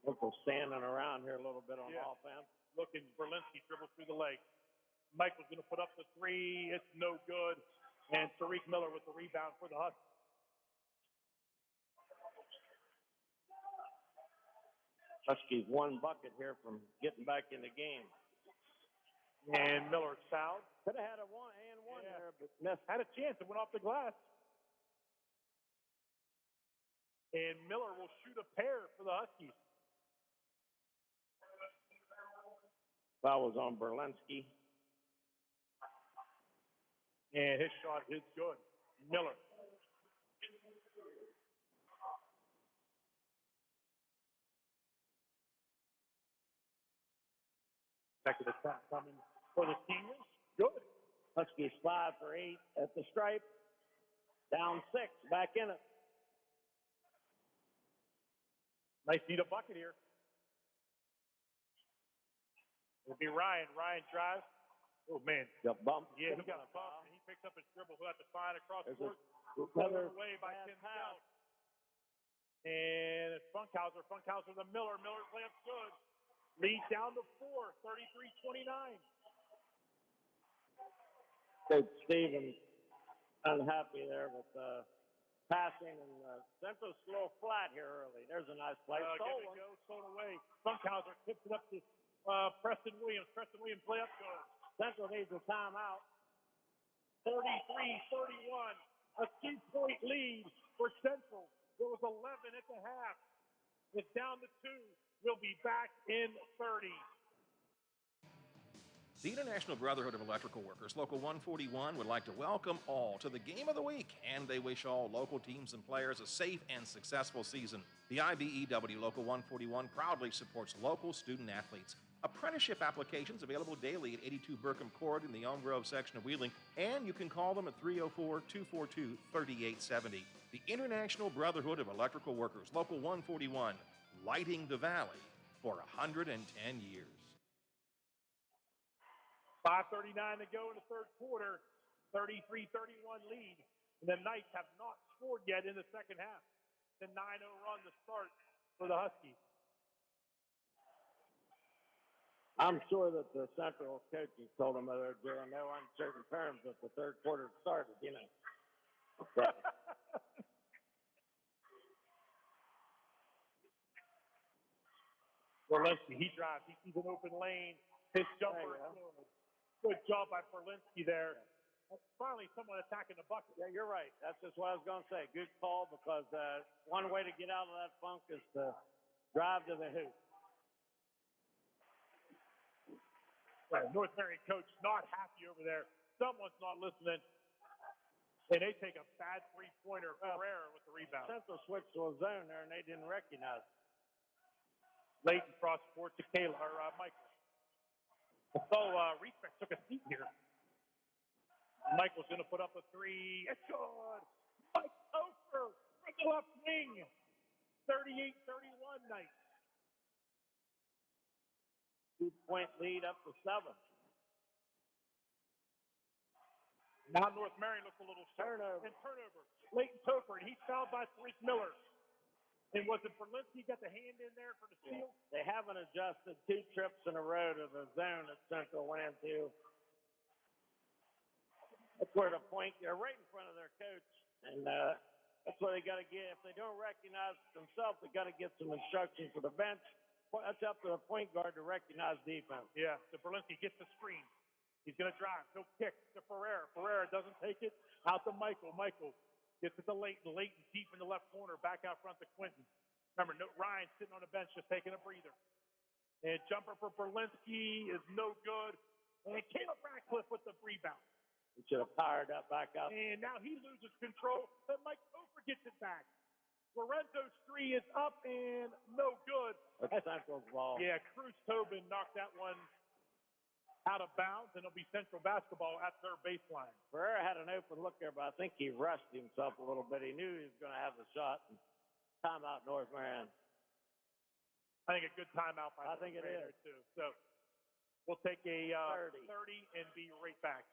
Local standing around here a little bit on offense. Looking, Berlinski dribbles through the leg. Michael's going to put up the 3. It's no good. And Tariq Miller with the rebound for the Huskies. Huskies one bucket here from getting back in the game. And Miller fouled. Could have had a one there, but missed. Had a chance. It went off the glass. And Miller will shoot a pair for the Huskies. Foul was on Berlinski. And his shot is good. Miller. Second attack coming for the seniors. Good. Huskies 5 for 8 at the stripe. Down 6, back in it. Nice need a bucket here. It'll be Ryan. Ryan drives. Oh, man. Got bumped. Yeah, he got bumped, and he picks up his dribble. He'll have to find across the There's court. Another away by Tim Stout. And it's Funkhauser. Funkhauser to Miller. Miller's layup's good. Lead down to 4, 33-29. Coach Stevens unhappy there with passing, and Central's a little flat here early. There's a nice play. Give it go. Stolen away. Funkhauser tips it up to Preston Williams. Preston Williams layup goes. Central needs a timeout. 33-31. A 2-point lead for Central. There was 11 at the half. It's down to 2. We'll be back in 30. The International Brotherhood of Electrical Workers, Local 141, would like to welcome all to the Game of the Week, and they wish all local teams and players a safe and successful season. The IBEW Local 141 proudly supports local student athletes. Apprenticeship applications available daily at 82 Burkham Court in the Elm Grove section of Wheeling, and you can call them at 304-242-3870. The International Brotherhood of Electrical Workers, Local 141, lighting the valley for 110 years. 5:39 to go in the third quarter. 33-31 lead. And the Knights have not scored yet in the second half. The 9-0 run to start for the Huskies. I'm sure that the Central coaches told them that there are no uncertain terms that the third quarter started, you know. Berlinski, he drives. He sees an open lane. His jumper is good. Good job by Berlinski there. Finally, someone attacking the bucket. Yeah, you're right. That's just what I was going to say. Good call, because one way to get out of that funk is to drive to the hoop. North Marion coach not happy over there. Someone's not listening. And they take a bad three-pointer. Ferreira with the rebound. Central switched to a zone there, and they didn't recognize it. Leighton cross court to Michael. So Respect took a seat here. Michael's going to put up a three. It's good. Mike Ofer from the left wing. 38-31 Knights. 2-point lead up to 7. Now North Marion looks a little turnover. And turnover. Leighton Topher, and he's fouled by Tariq Miller. And was it Berlinski got the hand in there for the steal? They haven't adjusted 2 trips in a row to the zone that Central went to. That's where the point, they're right in front of their coach. And that's where they got to get. If they don't recognize themselves, they got to get some instructions to the bench. That's up to the point guard to recognize defense. Yeah, so Berlinski gets the screen. He's going to drive. He'll kick to Ferreira. Ferreira doesn't take it. Out to Michael. Michael gets it to Leighton. Leighton deep in the left corner. Back out front to Quinton. Remember, Ryan sitting on the bench just taking a breather. And jumper for Berlinski is no good. And Caleb Ratcliffe with the rebound. He should have fired up back out. And now he loses control. But Mike Ofer gets it back. Lorenzo's three is up and no good. That's Central's ball. Yeah, Cruz Tobin knocked that one out of bounds, and it'll be Central basketball at their baseline. Ferreira had an open look there, but I think he rushed himself a little bit. He knew he was going to have the shot. Timeout, North Marion. I think a good timeout by I think it is too. So we'll take a 30 and be right back.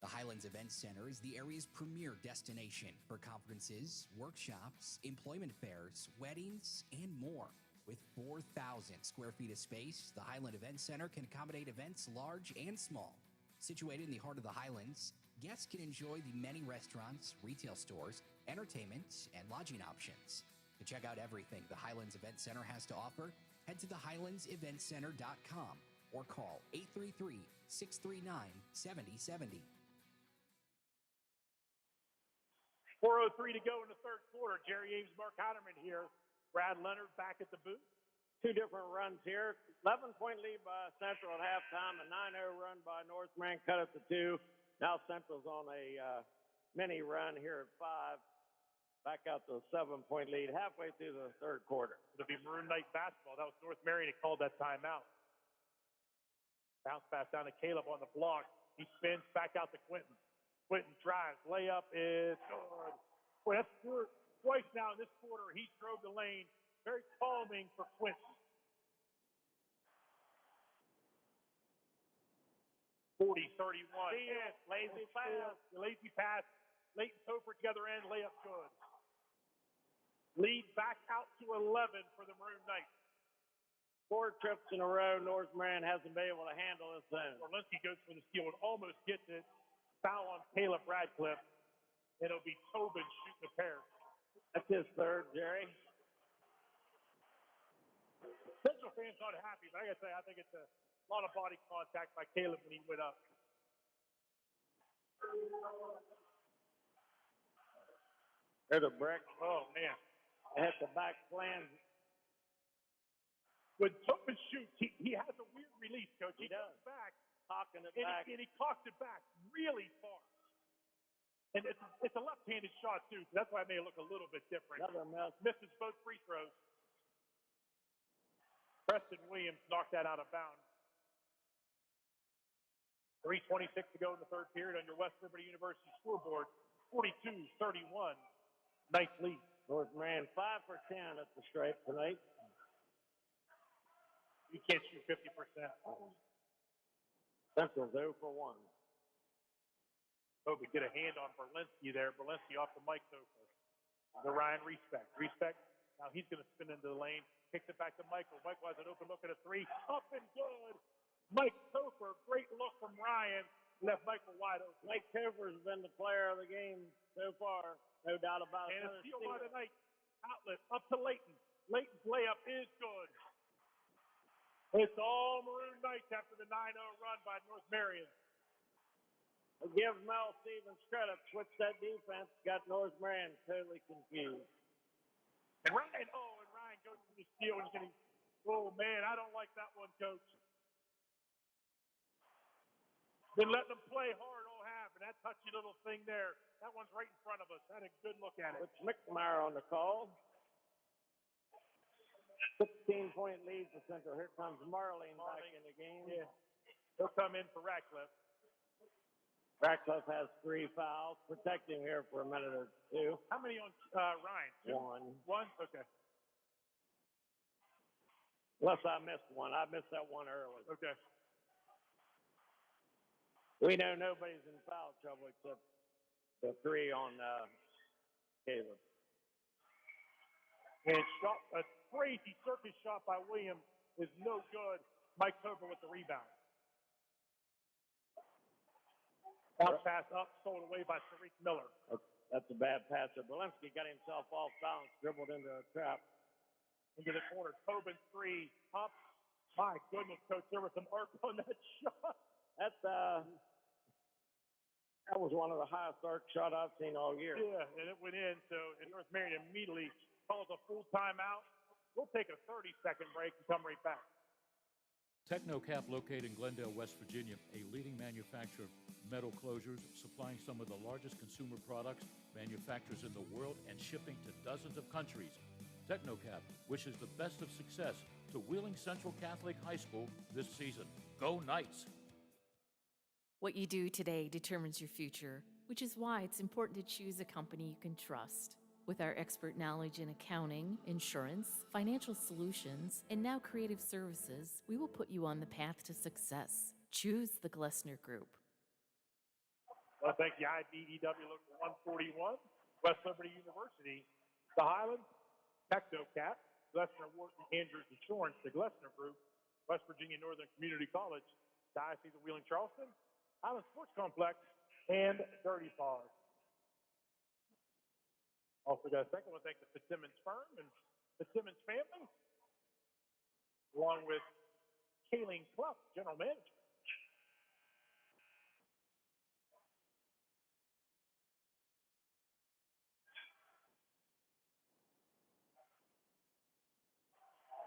The Highlands Event Center is the area's premier destination for conferences, workshops, employment fairs, weddings, and more. With 4,000 square feet of space, the Highland Event Center can accommodate events large and small. Situated in the heart of the Highlands, guests can enjoy the many restaurants, retail stores, entertainment, and lodging options. To check out everything the Highlands Event Center has to offer, head to thehighlandseventcenter.com or call 833-639-7070. 4:03 to go in the third quarter. Jerry Ames, Mark Heinerman here. Brad Leonard back at the booth. Two different runs here. 11-point lead by Central at halftime. A 9-0 run by North Marion cut it to 2. Now Central's on a mini run here at 5. Back out to a 7-point lead halfway through the third quarter. It'll be Maroon Knight basketball. That was North Marion that called that timeout. Bounce pass down to Caleb on the block. He spins back out to Quentin. Quentin drives. Layup is good. Boy, that's twice now in this quarter. He drove the lane. Very calming for Quentin. 40-31. Lazy pass. Lazy pass. Leighton Topher at the other end. Layup good. Lead back out to 11 for the Maroon Knights. 4 trips in a row. North Marion hasn't been able to handle this zone. Orlinski goes for the steal and almost gets it. Foul on Caleb Radcliffe. And it'll be Tobin shooting a pair. That's his third, Jerry. Central fans not happy, but I gotta say, I think it's a lot of body contact by Caleb when he went up. There's a brick. Oh man. Hit the back flange. When Tobin shoots, he has a weird release, Coach. He does. Goes back. Cocking it And back. he cocks it back really far. And it's a left-handed shot, too, so that's why it may look a little bit different. Another miss. Misses both free throws. Preston Williams knocked that out of bounds. 3:26 to go in the third period on your West Liberty University scoreboard. 42-31. Nice lead. North Marion 5 for 10 at the stripe tonight. You can't shoot 50%. Central's 0 for 1. Toby get a hand on Berlinski there. Berlinski off the Mike Topher. The Ryan Respect. Respect, now he's going to spin into the lane. Kicks it back to Michael. Michael has an open look at a 3. Up and good. Mike Topher, great look from Ryan. Left Michael wide open. Mike Topher's been the player of the game so far. No doubt about it. And a steal by the Knights. Outlet up to Leighton. Leighton's layup is good. It's all Maroon Knights after the 9-0 run by North Marion. I'll give Mel Stevens credit. Switch that defense. Got North Marion totally confused. And Ryan goes for the steal and getting. Oh man, I don't like that one, Coach. Been letting them play hard all half, and that touchy little thing there. That one's right in front of us. Had a good look at it. It's McNamara on the call. 16-point lead for Central. Here comes Marlene back in the game. Yeah. He'll come in for Ratcliffe. Ratcliffe has 3 fouls. Protect him here for a minute or 2. How many on Ryan? 1. 1? Okay. Unless I missed one. I missed that one early. Okay. We know nobody's in foul trouble except the 3 on Caleb. And a crazy circus shot by Williams is no good. Mike Topher with the rebound. Bounce pass up, stolen away by Tariq Miller. That's a bad pass. Berlinski got himself off balance, dribbled into a trap. Into the corner. Tobin 3 up. My goodness, Coach, there was some arc on that shot. That was one of the highest arc shot I've seen all year. Yeah, and it went in. So North Marion immediately calls a full timeout. We'll take a 30-second break and come right back. Technocap, located in Glendale, West Virginia, a leading manufacturer of metal closures, supplying some of the largest consumer products, manufacturers in the world, and shipping to dozens of countries. Technocap wishes the best of success to Wheeling Central Catholic High School this season. Go Knights! What you do today determines your future, which is why it's important to choose a company you can trust. With our expert knowledge in accounting, insurance, financial solutions, and now creative services, we will put you on the path to success. Choose the Glessner Group. Well, thank you, IBEW Local 141, West Liberty University, the Highlands, Technocap, Glessner Wharton Andrews Insurance, the Glessner Group, West Virginia Northern Community College, Diocese of Wheeling Charleston, Highland Sports Complex, and Dirty Paws. Also got a second one, thank the Fitzsimmons firm and Fitzsimmons family, along with Kayleen Clough, general manager.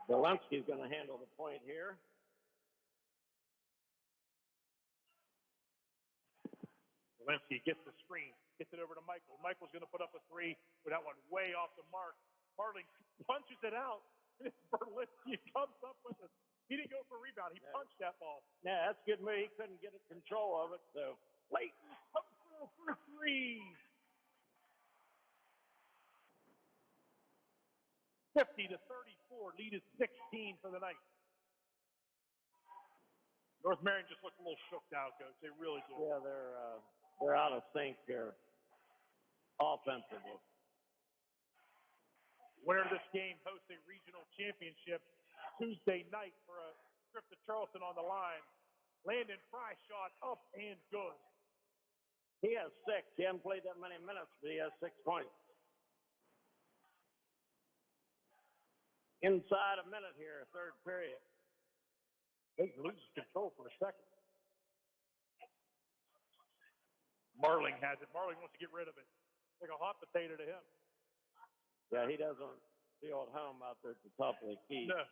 Zelensky's going to handle the point here. Zelensky gets the screen, gets it over to Michael. Michael's going to put up a three, but that one way off the mark. Marling punches it out. And Berlinski comes up with it. He didn't go for a rebound. He punched that ball. Yeah, that's a good move. He couldn't get control of it, so. Leighton comes for three. 50 to 34. Lead is 16 for the night. North Marion just looked a little shooked out, Coach. They really do. Yeah, they're out of sync here offensively. Winner of this game hosts a regional championship Tuesday night for a trip to Charleston on the line. Landon Fry shot up and good. He has 6. He hasn't played that many minutes, but he has 6 points. Inside a minute here, third period. He loses control for a second. Marling has it. Marling wants to get rid of it. Like a hot potato to him. Yeah, he doesn't feel at home out there at the top of the key. No.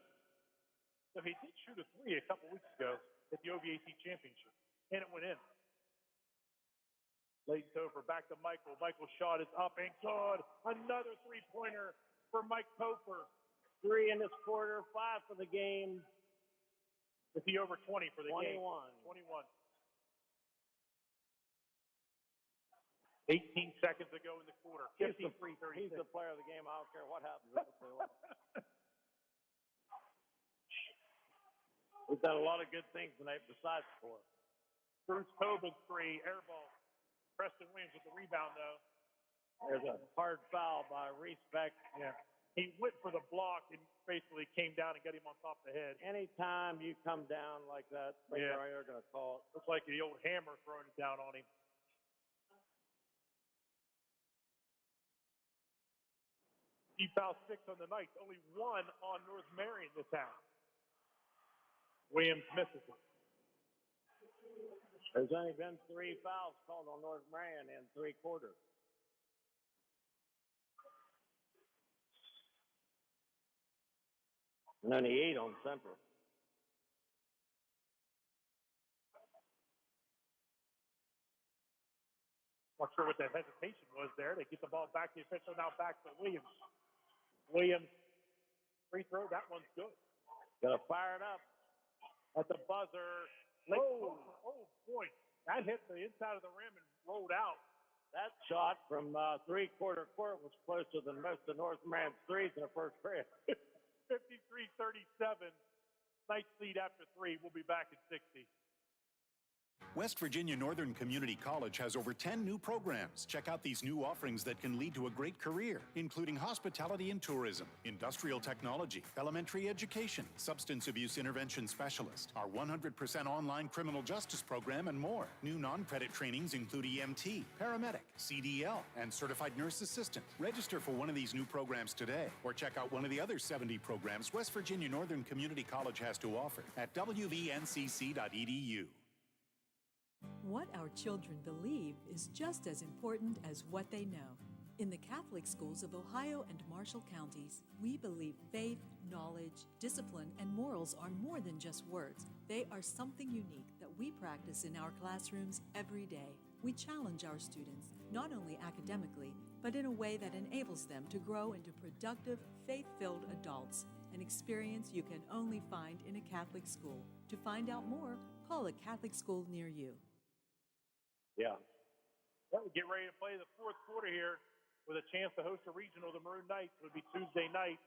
So he did shoot a three a couple weeks ago at the OVAC championship, and it went in. Leighton Topher back to Michael. Michael's shot is up and good. Another three-pointer for Mike Topher. 3 in this quarter, 5 for the game. Is he over 20 for the 21. game? 21. 18 seconds ago in the quarter. 53-36. He's the player of the game. I don't care what happens. We've done a lot of good things tonight besides score. Bruce Tobin's three, air ball. Preston Williams with the rebound, though. There's a hard foul by Respect. Yeah. He went for the block and basically came down and got him on top of the head. Anytime you come down like that, they're going to call it. Looks like the old hammer throwing it down on him. He fouled 6 on the night. Only 1 on North Marion this half. Williams misses it. There's only been 3 fouls called on North Marion in 3 quarters. And only 8 on Central. Not sure what that hesitation was there. They get the ball back. The official now back to Williams. Williams, free throw. That one's good. Got to fire it up. At the buzzer. Oh, boy. That hit the inside of the rim and rolled out. That shot from three-quarter court was closer than most of North Marion's threes in the first period. 53-37. Knights lead after 3. We'll be back in 60. West Virginia Northern Community College has over 10 new programs. Check out these new offerings that can lead to a great career, including hospitality and tourism, industrial technology, elementary education, substance abuse intervention specialist, our 100% online criminal justice program, and more. New non-credit trainings include EMT, paramedic, CDL, and certified nurse assistant. Register for one of these new programs today, or check out one of the other 70 programs West Virginia Northern Community College has to offer at wvncc.edu. What our children believe is just as important as what they know. In the Catholic schools of Ohio and Marshall counties, we believe faith, knowledge, discipline, and morals are more than just words. They are something unique that we practice in our classrooms every day. We challenge our students, not only academically, but in a way that enables them to grow into productive, faith-filled adults, an experience you can only find in a Catholic school. To find out more, call a Catholic school near you. Yeah. Well, we get ready to play the fourth quarter here with a chance to host a regional. The Maroon Knights would be Tuesday night.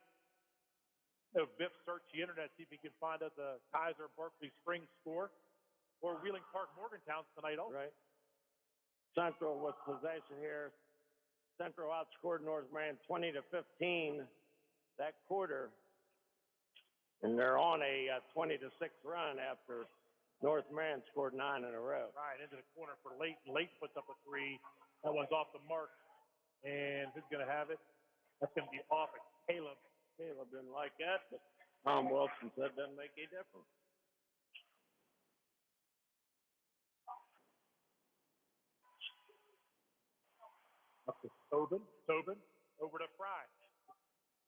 Biff search the internet, see if he can find us a Kaiser Berkeley Springs score, or Wheeling Park Morgantown tonight also. Right. Central with possession here. Central outscored North Marion 20-15 that quarter, and they're on a 20-6 run after North Marion scored 9 in a row. Right, into the corner for Leighton. Leighton puts up a three. That one's off the mark. And who's going to have it? That's going to be off at Caleb. Caleb didn't like that, but Tom Wilson said doesn't make any difference. Up to Tobin. Tobin over to Fry.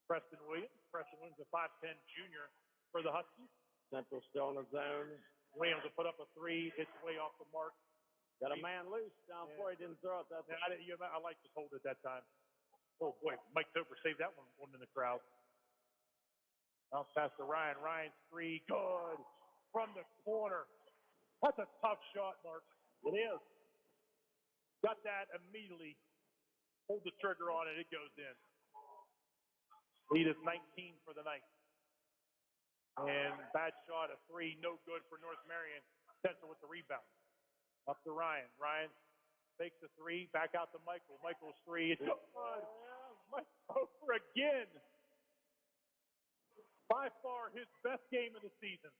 Preston Williams. Preston Williams, a 5'10 junior for the Huskies. Central still in the zone. Williams will put up a three. It's way off the mark. Got a man loose down before he didn't throw it that time. I like to hold it that time. Oh, boy. Mike Toper saved that one in the crowd. Bounce pass to Ryan. Ryan's three. Good. From the corner. That's a tough shot, Mark. It is. Got that immediately. Hold the trigger on it. It goes in. Lead is 19 for the night. And bad shot, a three. No good for North Marion. Central with the rebound. Up to Ryan. Ryan takes the three. Back out to Michael. Michael's three. It's good. Mike over again. By far his best game of the season.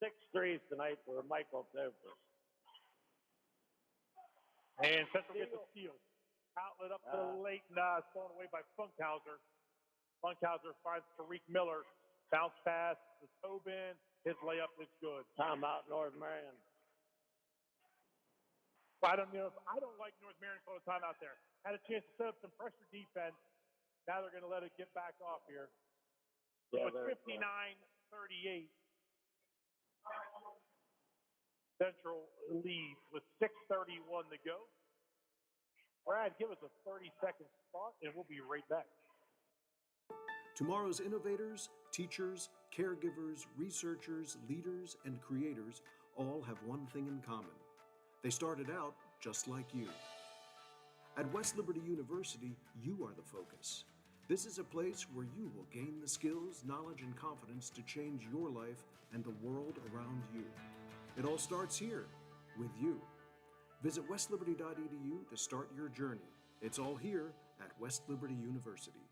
6 threes tonight for Michael Toper. And Central gets a steal. Outlet up to the late. Thrown away by Funkhauser. Funkhauser finds Tariq Miller. Bounce pass to Tobin. His layup is good. Timeout, North Marion. I don't like North Marion put a timeout there. Had a chance to set up some pressure defense. Now they're going to let it get back off here. So it's 59-38. Central leads with 6:31 to go. Brad, give us a 30-second spot, and we'll be right back. Tomorrow's innovators, teachers, caregivers, researchers, leaders, and creators all have one thing in common. They started out just like you. At West Liberty University, you are the focus. This is a place where you will gain the skills, knowledge, and confidence to change your life and the world around you. It all starts here, with you. Visit westliberty.edu to start your journey. It's all here at West Liberty University.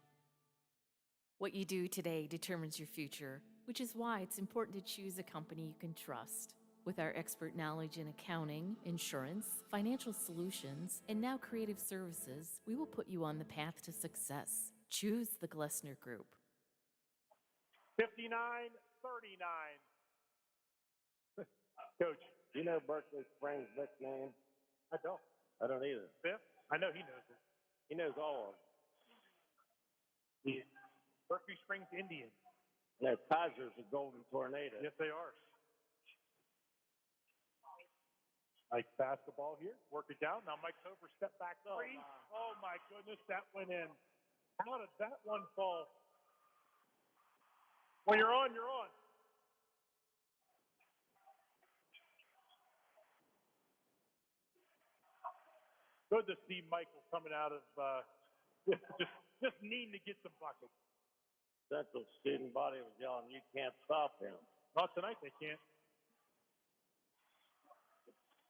What you do today determines your future, which is why it's important to choose a company you can trust. With our expert knowledge in accounting, insurance, financial solutions, and now creative services, we will put you on the path to success. Choose the Glessner Group. 59-39. Coach. Do you know Berkeley Springs' nickname? I don't. I don't either. Fifth? I know he knows it. He knows all of them. The Berkeley Springs Indians. No, Tigers are Golden Tornado. Yes, they are. Nice basketball here. Work it down. Now Mike Toper step back three. Oh, my goodness, that went in. How did that one fall? When you're on, you're on. Good to see Michael coming out of just needing to get some buckets. Central student body was yelling, "You can't stop him." Not tonight, they can't.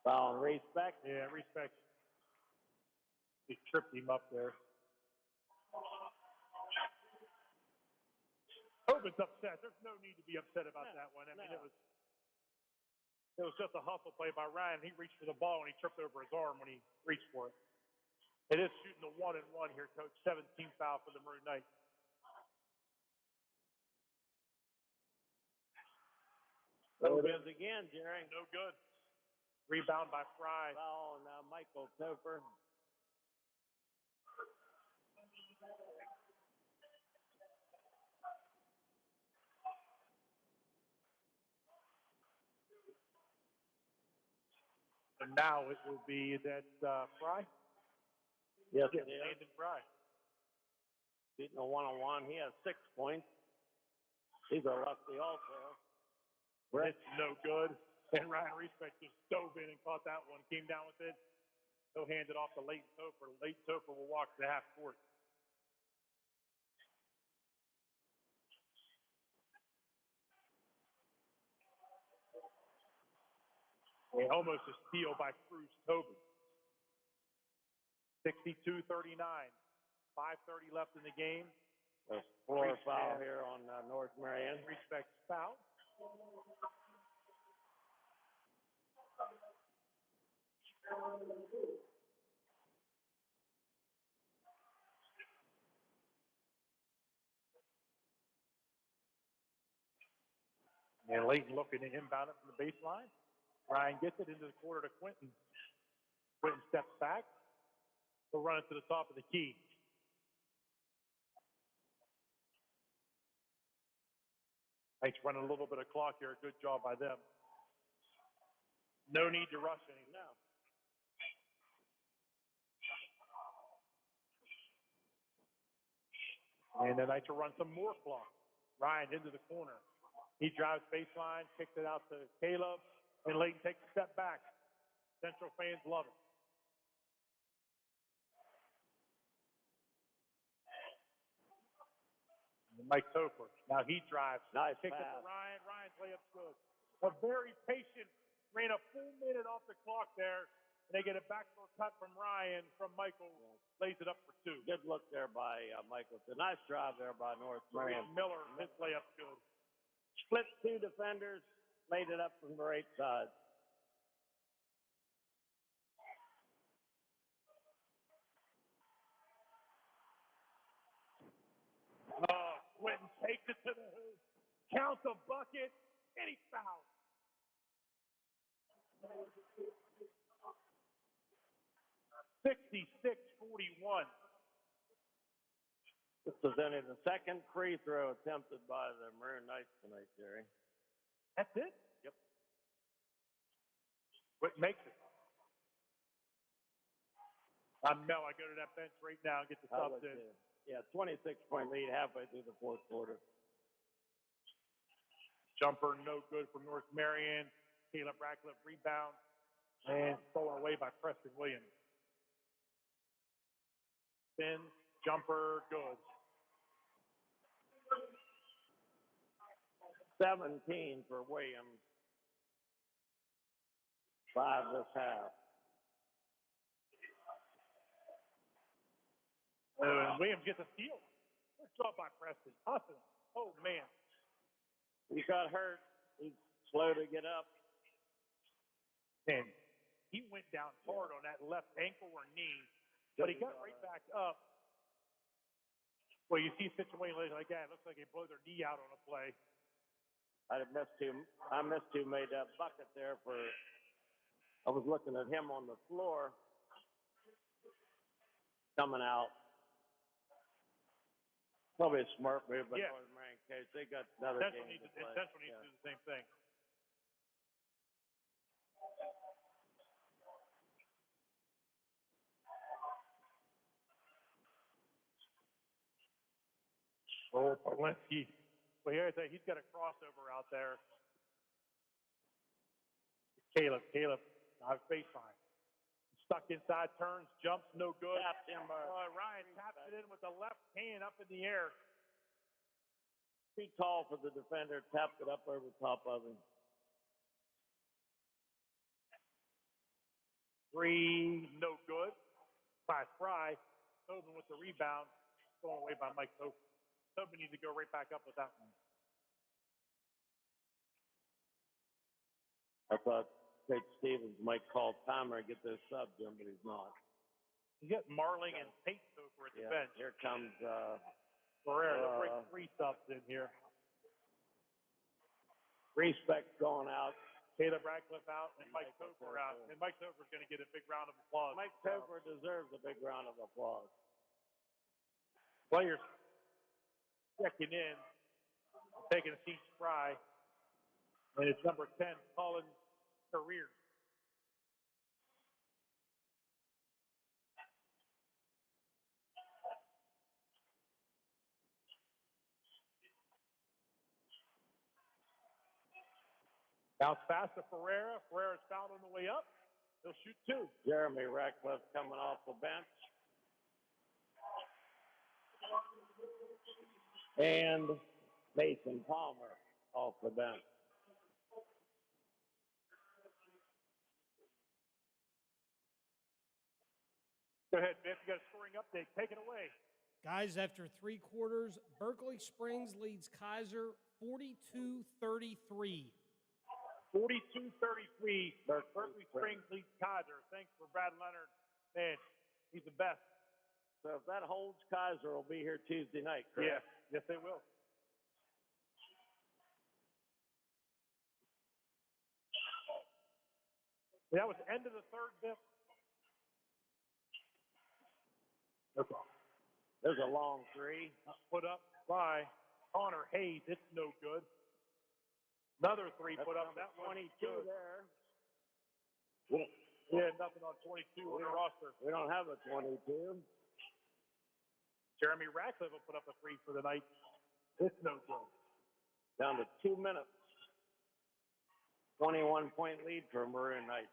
Foul and respect. Yeah, respect. He tripped him up there. Tobin's upset. There's no need to be upset about that one. I mean, it was just a hustle play by Ryan. He reached for the ball and he tripped over his arm when he reached for it. It is shooting the 1-and-1 here, Coach. 17 foul for the Maroon Knights. No good again, Jerry. No good. Rebound by Fry. Foul on Michael Toper. And now it will be that Fry? Yes, it is. Landon Fry. Beating a 1-on-1. He has 6 points. He's a lefty also. It's no good. And Ryan Respect just dove in and caught that one. Came down with it. He'll hand it off to Leighton Toper. Leighton Toper will walk to the half court. And almost a steal by Cruz Tobin. 62-39. 5:30 left in the game. There's 4 foul here on North Marion. Respect foul. And Layton looking to inbound it from the baseline. Ryan gets it into the corner to Quentin. Quentin steps back. He'll run it to the top of the key. Knights running a little bit of clock here. Good job by them. No need to rush any now. And the Knights will run some more clock. Ryan into the corner. He drives baseline, kicks it out to Caleb, and Layton takes a step back. Central fans love it. And Mike Topher. Now he drives. Nice Kicks it to pass. Ryan. Ryan's layup's good. A very patient, ran a full minute off the clock there. And they get a backdoor cut from Ryan. From Michael, lays it up for two. Good look there by Michael. It's a nice drive there by North Marion. Miller, his layup's good. Split two defenders, laid it up from the right side. Oh, Quentin takes it to the hoop. Counts a bucket, and he fouls. (66-41). This is only the second free throw attempted by the Maroon Knights tonight, Jerry. That's it? Yep. What makes it? Mel, I go to that bench right now and get the I subs would in. too. Yeah, 26-point lead halfway through the fourth quarter. Jumper no good from North Marion. Caleb Ratcliffe rebound and stolen away by Preston Williams. Spins, jumper, good. 17 for Williams. 5 this half. And Williams gets a steal. Good job by Preston. Hustling. Oh, man. He got hurt. He's slow to get up. And he went down hard on that left ankle or knee, but he got right back up. Well, you see situations like that, it looks like they blow their knee out on a play. I missed who made that bucket there for. I was looking at him on the floor coming out. Probably a smart move, but Yeah. North Marion case, they got another Central game needs to play. Central needs to do the same thing. Oh, Berlinski. Well, here I think he's got a crossover out there. Caleb, out baseline. Stuck inside, turns, jumps, no good. Tapped him by Ryan taps it in with the left hand up in the air. too tall for the defender, tapped it up over the top of him. 3, no good. By Fry. Tobin with the rebound. Thrown away by Mike Tobin. Tobin needs to go right back up with that one. I thought Coach Stevens might call timer and get those subs in, but he's not. You got Marling and Tate over at the bench. Here comes Ferrer. They'll bring 3 subs in here. Respect going out. Caleb Ratcliffe out and Mike Topher out. And Mike Topher's going to get a big round of applause. Mike Topher deserves a big round of applause. Players checking in, taking a seat Fry. And it's number 10, Colin Career. Bounce pass to Ferreira. Ferreira's fouled on the way up. He'll shoot 2. Jeremy Ratcliffe coming off the bench. And Mason Palmer off the bench. Go ahead, Biff. You got a scoring update. Take it away. Guys, after 3 quarters, Berkeley Springs leads Kaiser 42-33. 42-33. Berkeley Springs leads Kaiser. Thanks for Brad Leonard. Man, he's the best. So if that holds, Kaiser will be here Tuesday night, correct? Yeah. Yes, they will. That was end of the third, Biff. Okay. There's a long three. Put up by Connor Hayes. It's no good. Another three That's put up. number That one's 22 good. there. Yeah, nothing on 22 on the roster. We don't have a 22. Jeremy Ratcliffe will put up a three for the night. It's no good. Down to 2 minutes. 21-point lead for Maroon Knights.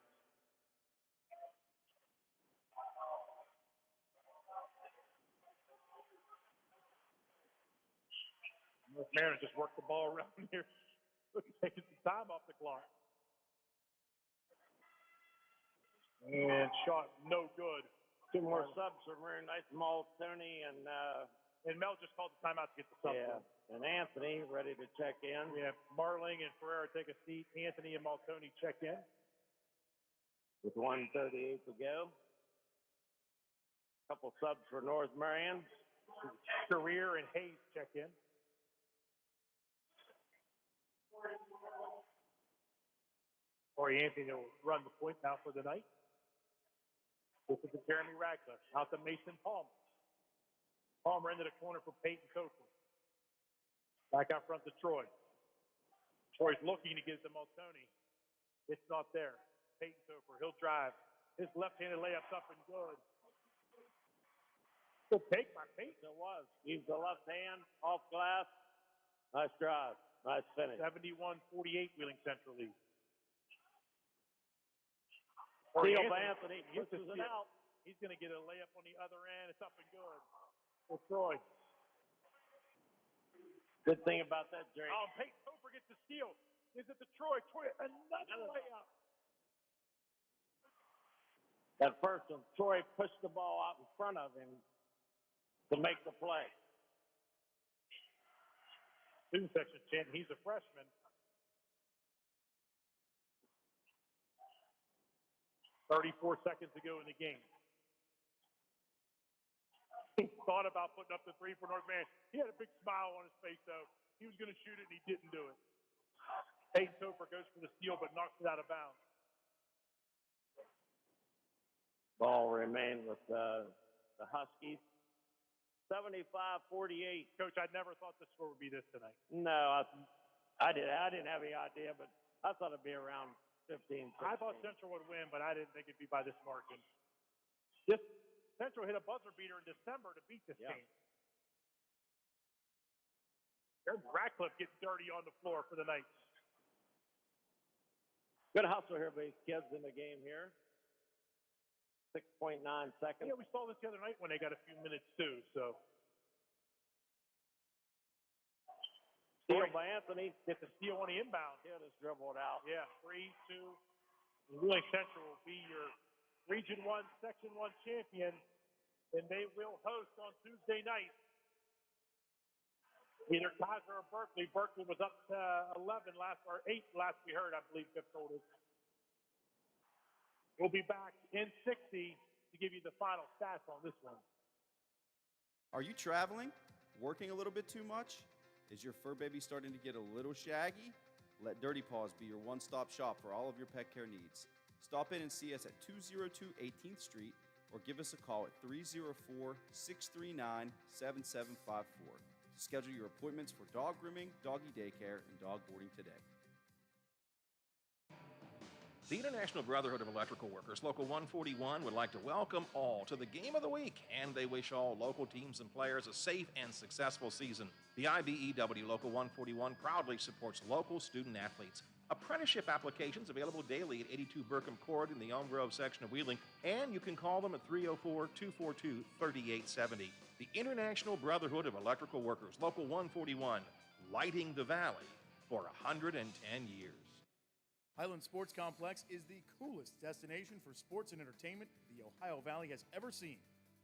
North Marion just worked the ball around here. Taking some time off the clock. And shot no good. 2 more subs for Maroon Knights, Multistreaming and Mel just called the timeout to get the sub. yeah, and Anthony ready to check in. We have Marling and Ferreira take a seat. Anthony and Maltoni check in. With 1:38 to go. Couple subs for North Marion. Career and Hayes check in. Corey Anthony will run the point now for the night. This is Jeremy Radcliffe. Out to Mason Palmer. Palmer into the corner for Peyton Copeland. Back out front to Troy. Troy's looking to give to Maltoni. It's not there. Peyton Copeland, he'll drive. His left-handed layup's up and good. Good take by Peyton. It was. Use the left hand, off glass. Nice drive. Nice finish. 71-48 Wheeling Central lead. Steal by Anthony. Pushes it out. He's going to get a layup on the other end. It's up and good for Troy. Good thing about that, Drake. Oh, Peyton Copeland gets the steal. Gives it to Troy. Troy, another layup. That first one, Troy pushed the ball out in front of him to make the play. Student section chanting, he's a freshman. 34 seconds to go in the game. He thought about putting up the three for North Marion. He had a big smile on his face, though. He was going to shoot it, and he didn't do it. Peyton Topher goes for the steal, but knocks it out of bounds. Ball remained with the Huskies. 75-48. Coach, I never thought the score would be this tonight. No, I didn't have any idea, but I thought it'd be around 15. 16. I thought Central would win, but I didn't think it'd be by this margin. This Central hit a buzzer beater in December to beat this game. There's Ratcliffe getting dirty on the floor for the Knights. Good hustle here by these kids in the game here. 6.9 seconds. Yeah, we saw this the other night when they got a few minutes too. So. Steal by Anthony. Get the steal on the inbound. Yeah, just dribbled out. Yeah, 3-2. Wheeling Central will be your Region 1, Section 1 champion, and they will host on Tuesday night either Kaiser or Berkeley. Berkeley was up to 11 last, or 8 last we heard, I believe Biff told us. We'll be back in 60 to give you the final stats on this one. Are you traveling? Working a little bit too much? Is your fur baby starting to get a little shaggy? Let Dirty Paws be your one-stop shop for all of your pet care needs. Stop in and see us at 202 18th Street or give us a call at 304-639-7754 to schedule your appointments for dog grooming, doggy daycare, and dog boarding today. The International Brotherhood of Electrical Workers, Local 141, would like to welcome all to the Game of the Week, and they wish all local teams and players a safe and successful season. The IBEW Local 141 proudly supports local student athletes. Apprenticeship applications available daily at 82 Burkham Court in the Elm Grove section of Wheeling, and you can call them at 304-242-3870. The International Brotherhood of Electrical Workers, Local 141, lighting the valley for 110 years. Highland Sports Complex is the coolest destination for sports and entertainment the Ohio Valley has ever seen.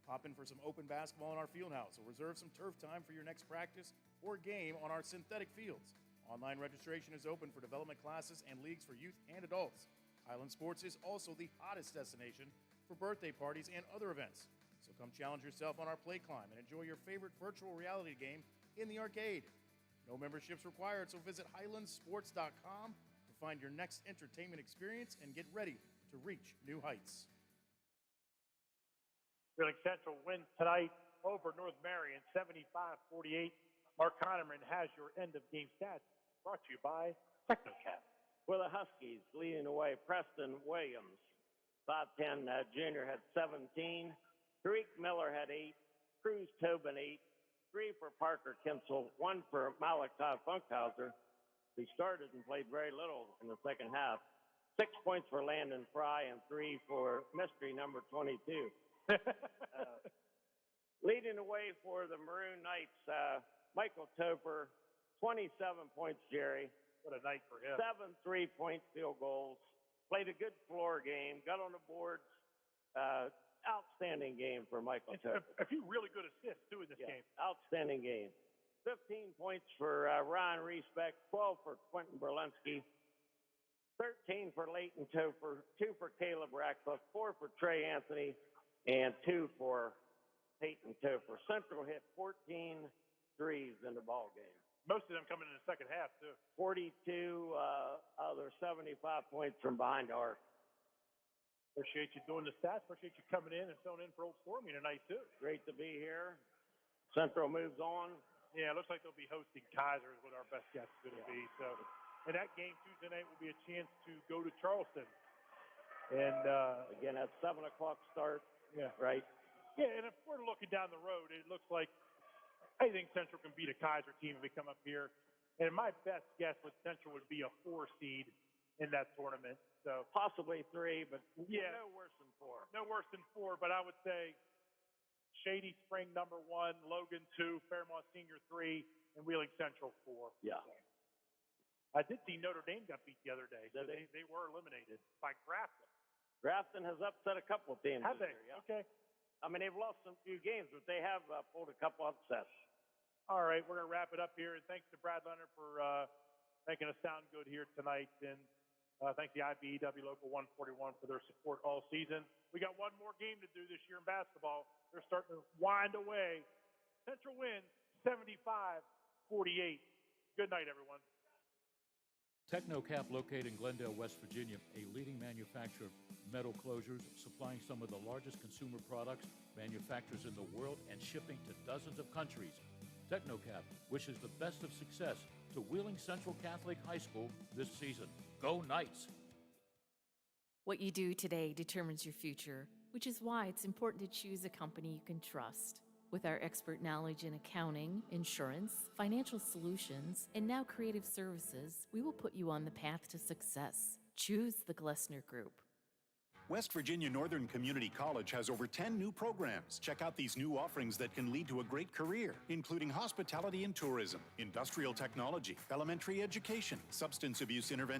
Pop in for some open basketball in our field house or reserve some turf time for your next practice or game on our synthetic fields. Online registration is open for development classes and leagues for youth and adults. Highland Sports is also the hottest destination for birthday parties and other events. So come challenge yourself on our play climb and enjoy your favorite virtual reality game in the arcade. No memberships required, so visit highlandsports.com to find your next entertainment experience and get ready to reach new heights. Wheeling Central wins tonight over North Marion, 75-48. Mark Heinerman has your end-of-game stats, brought to you by Technocat. For the Huskies, leading away, Preston Williams, 5'10", junior, had 17. Tariq Miller had 8. Cruz Tobin, 8. 3 for Parker Kinsel, 1 for Malachi Funkhauser. He started and played very little in the second half. 6 points for Landon Fry and 3 for mystery number 22. Leading away for the Maroon Knights, Michael Topher, 27 points, Jerry. What a night for him. 7 3-point field goals. Played a good floor game. Got on the boards. Outstanding game for Michael Topher. A few really good assists, too, in this game. Outstanding game. 15 points for Ryan Reesbeck. 12 for Quentin Berlinski. 13 for Leighton Topher. 2 for Caleb Ratcliffe. 4 for Trey Anthony. And 2 for Peyton Topher. Central hit 14 threes in the ball game. Most of them coming in the second half, too. 42 other 75 points from behind the arc. Appreciate you doing the stats. Appreciate you coming in and filling in for Old Stormy tonight, too. Great to be here. Central moves on. Yeah, it looks like they'll be hosting Kaiser is what our best guess is going to be. So, and that game Tuesday night will be a chance to go to Charleston. And again, at 7 o'clock start. Yeah. Right. Yeah, and if we're looking down the road, it looks like I think Central can beat a Kaiser team if they come up here. And my best guess with Central would be a 4 seed in that tournament. So possibly 3, but yeah, no worse than 4. No worse than 4, but I would say Shady Spring number 1, Logan 2, Fairmont Senior 3, and Wheeling Central 4. Yeah. I did see Notre Dame got beat the other day. So Did they were eliminated by Grafton. Grafton has upset a couple of teams. Have they? Year, yeah. Okay. I mean, they've lost some few games, but they have pulled a couple upsets. All right, we're going to wrap it up here. And thanks to Brad Leonard for making us sound good here tonight. And thanks to the IBEW Local 141 for their support all season. We got one more game to do this year in basketball. They're starting to wind away. Central wins 75-48. Good night, everyone. Technocap, located in Glendale, West Virginia, a leading manufacturer of metal closures, supplying some of the largest consumer products, manufacturers in the world, and shipping to dozens of countries. Technocap wishes the best of success to Wheeling Central Catholic High School this season. Go Knights! What you do today determines your future, which is why it's important to choose a company you can trust. With our expert knowledge in accounting, insurance, financial solutions, and now creative services, we will put you on the path to success. Choose the Glessner Group. West Virginia Northern Community College has over 10 new programs. Check out these new offerings that can lead to a great career, including hospitality and tourism, industrial technology, elementary education, substance abuse intervention,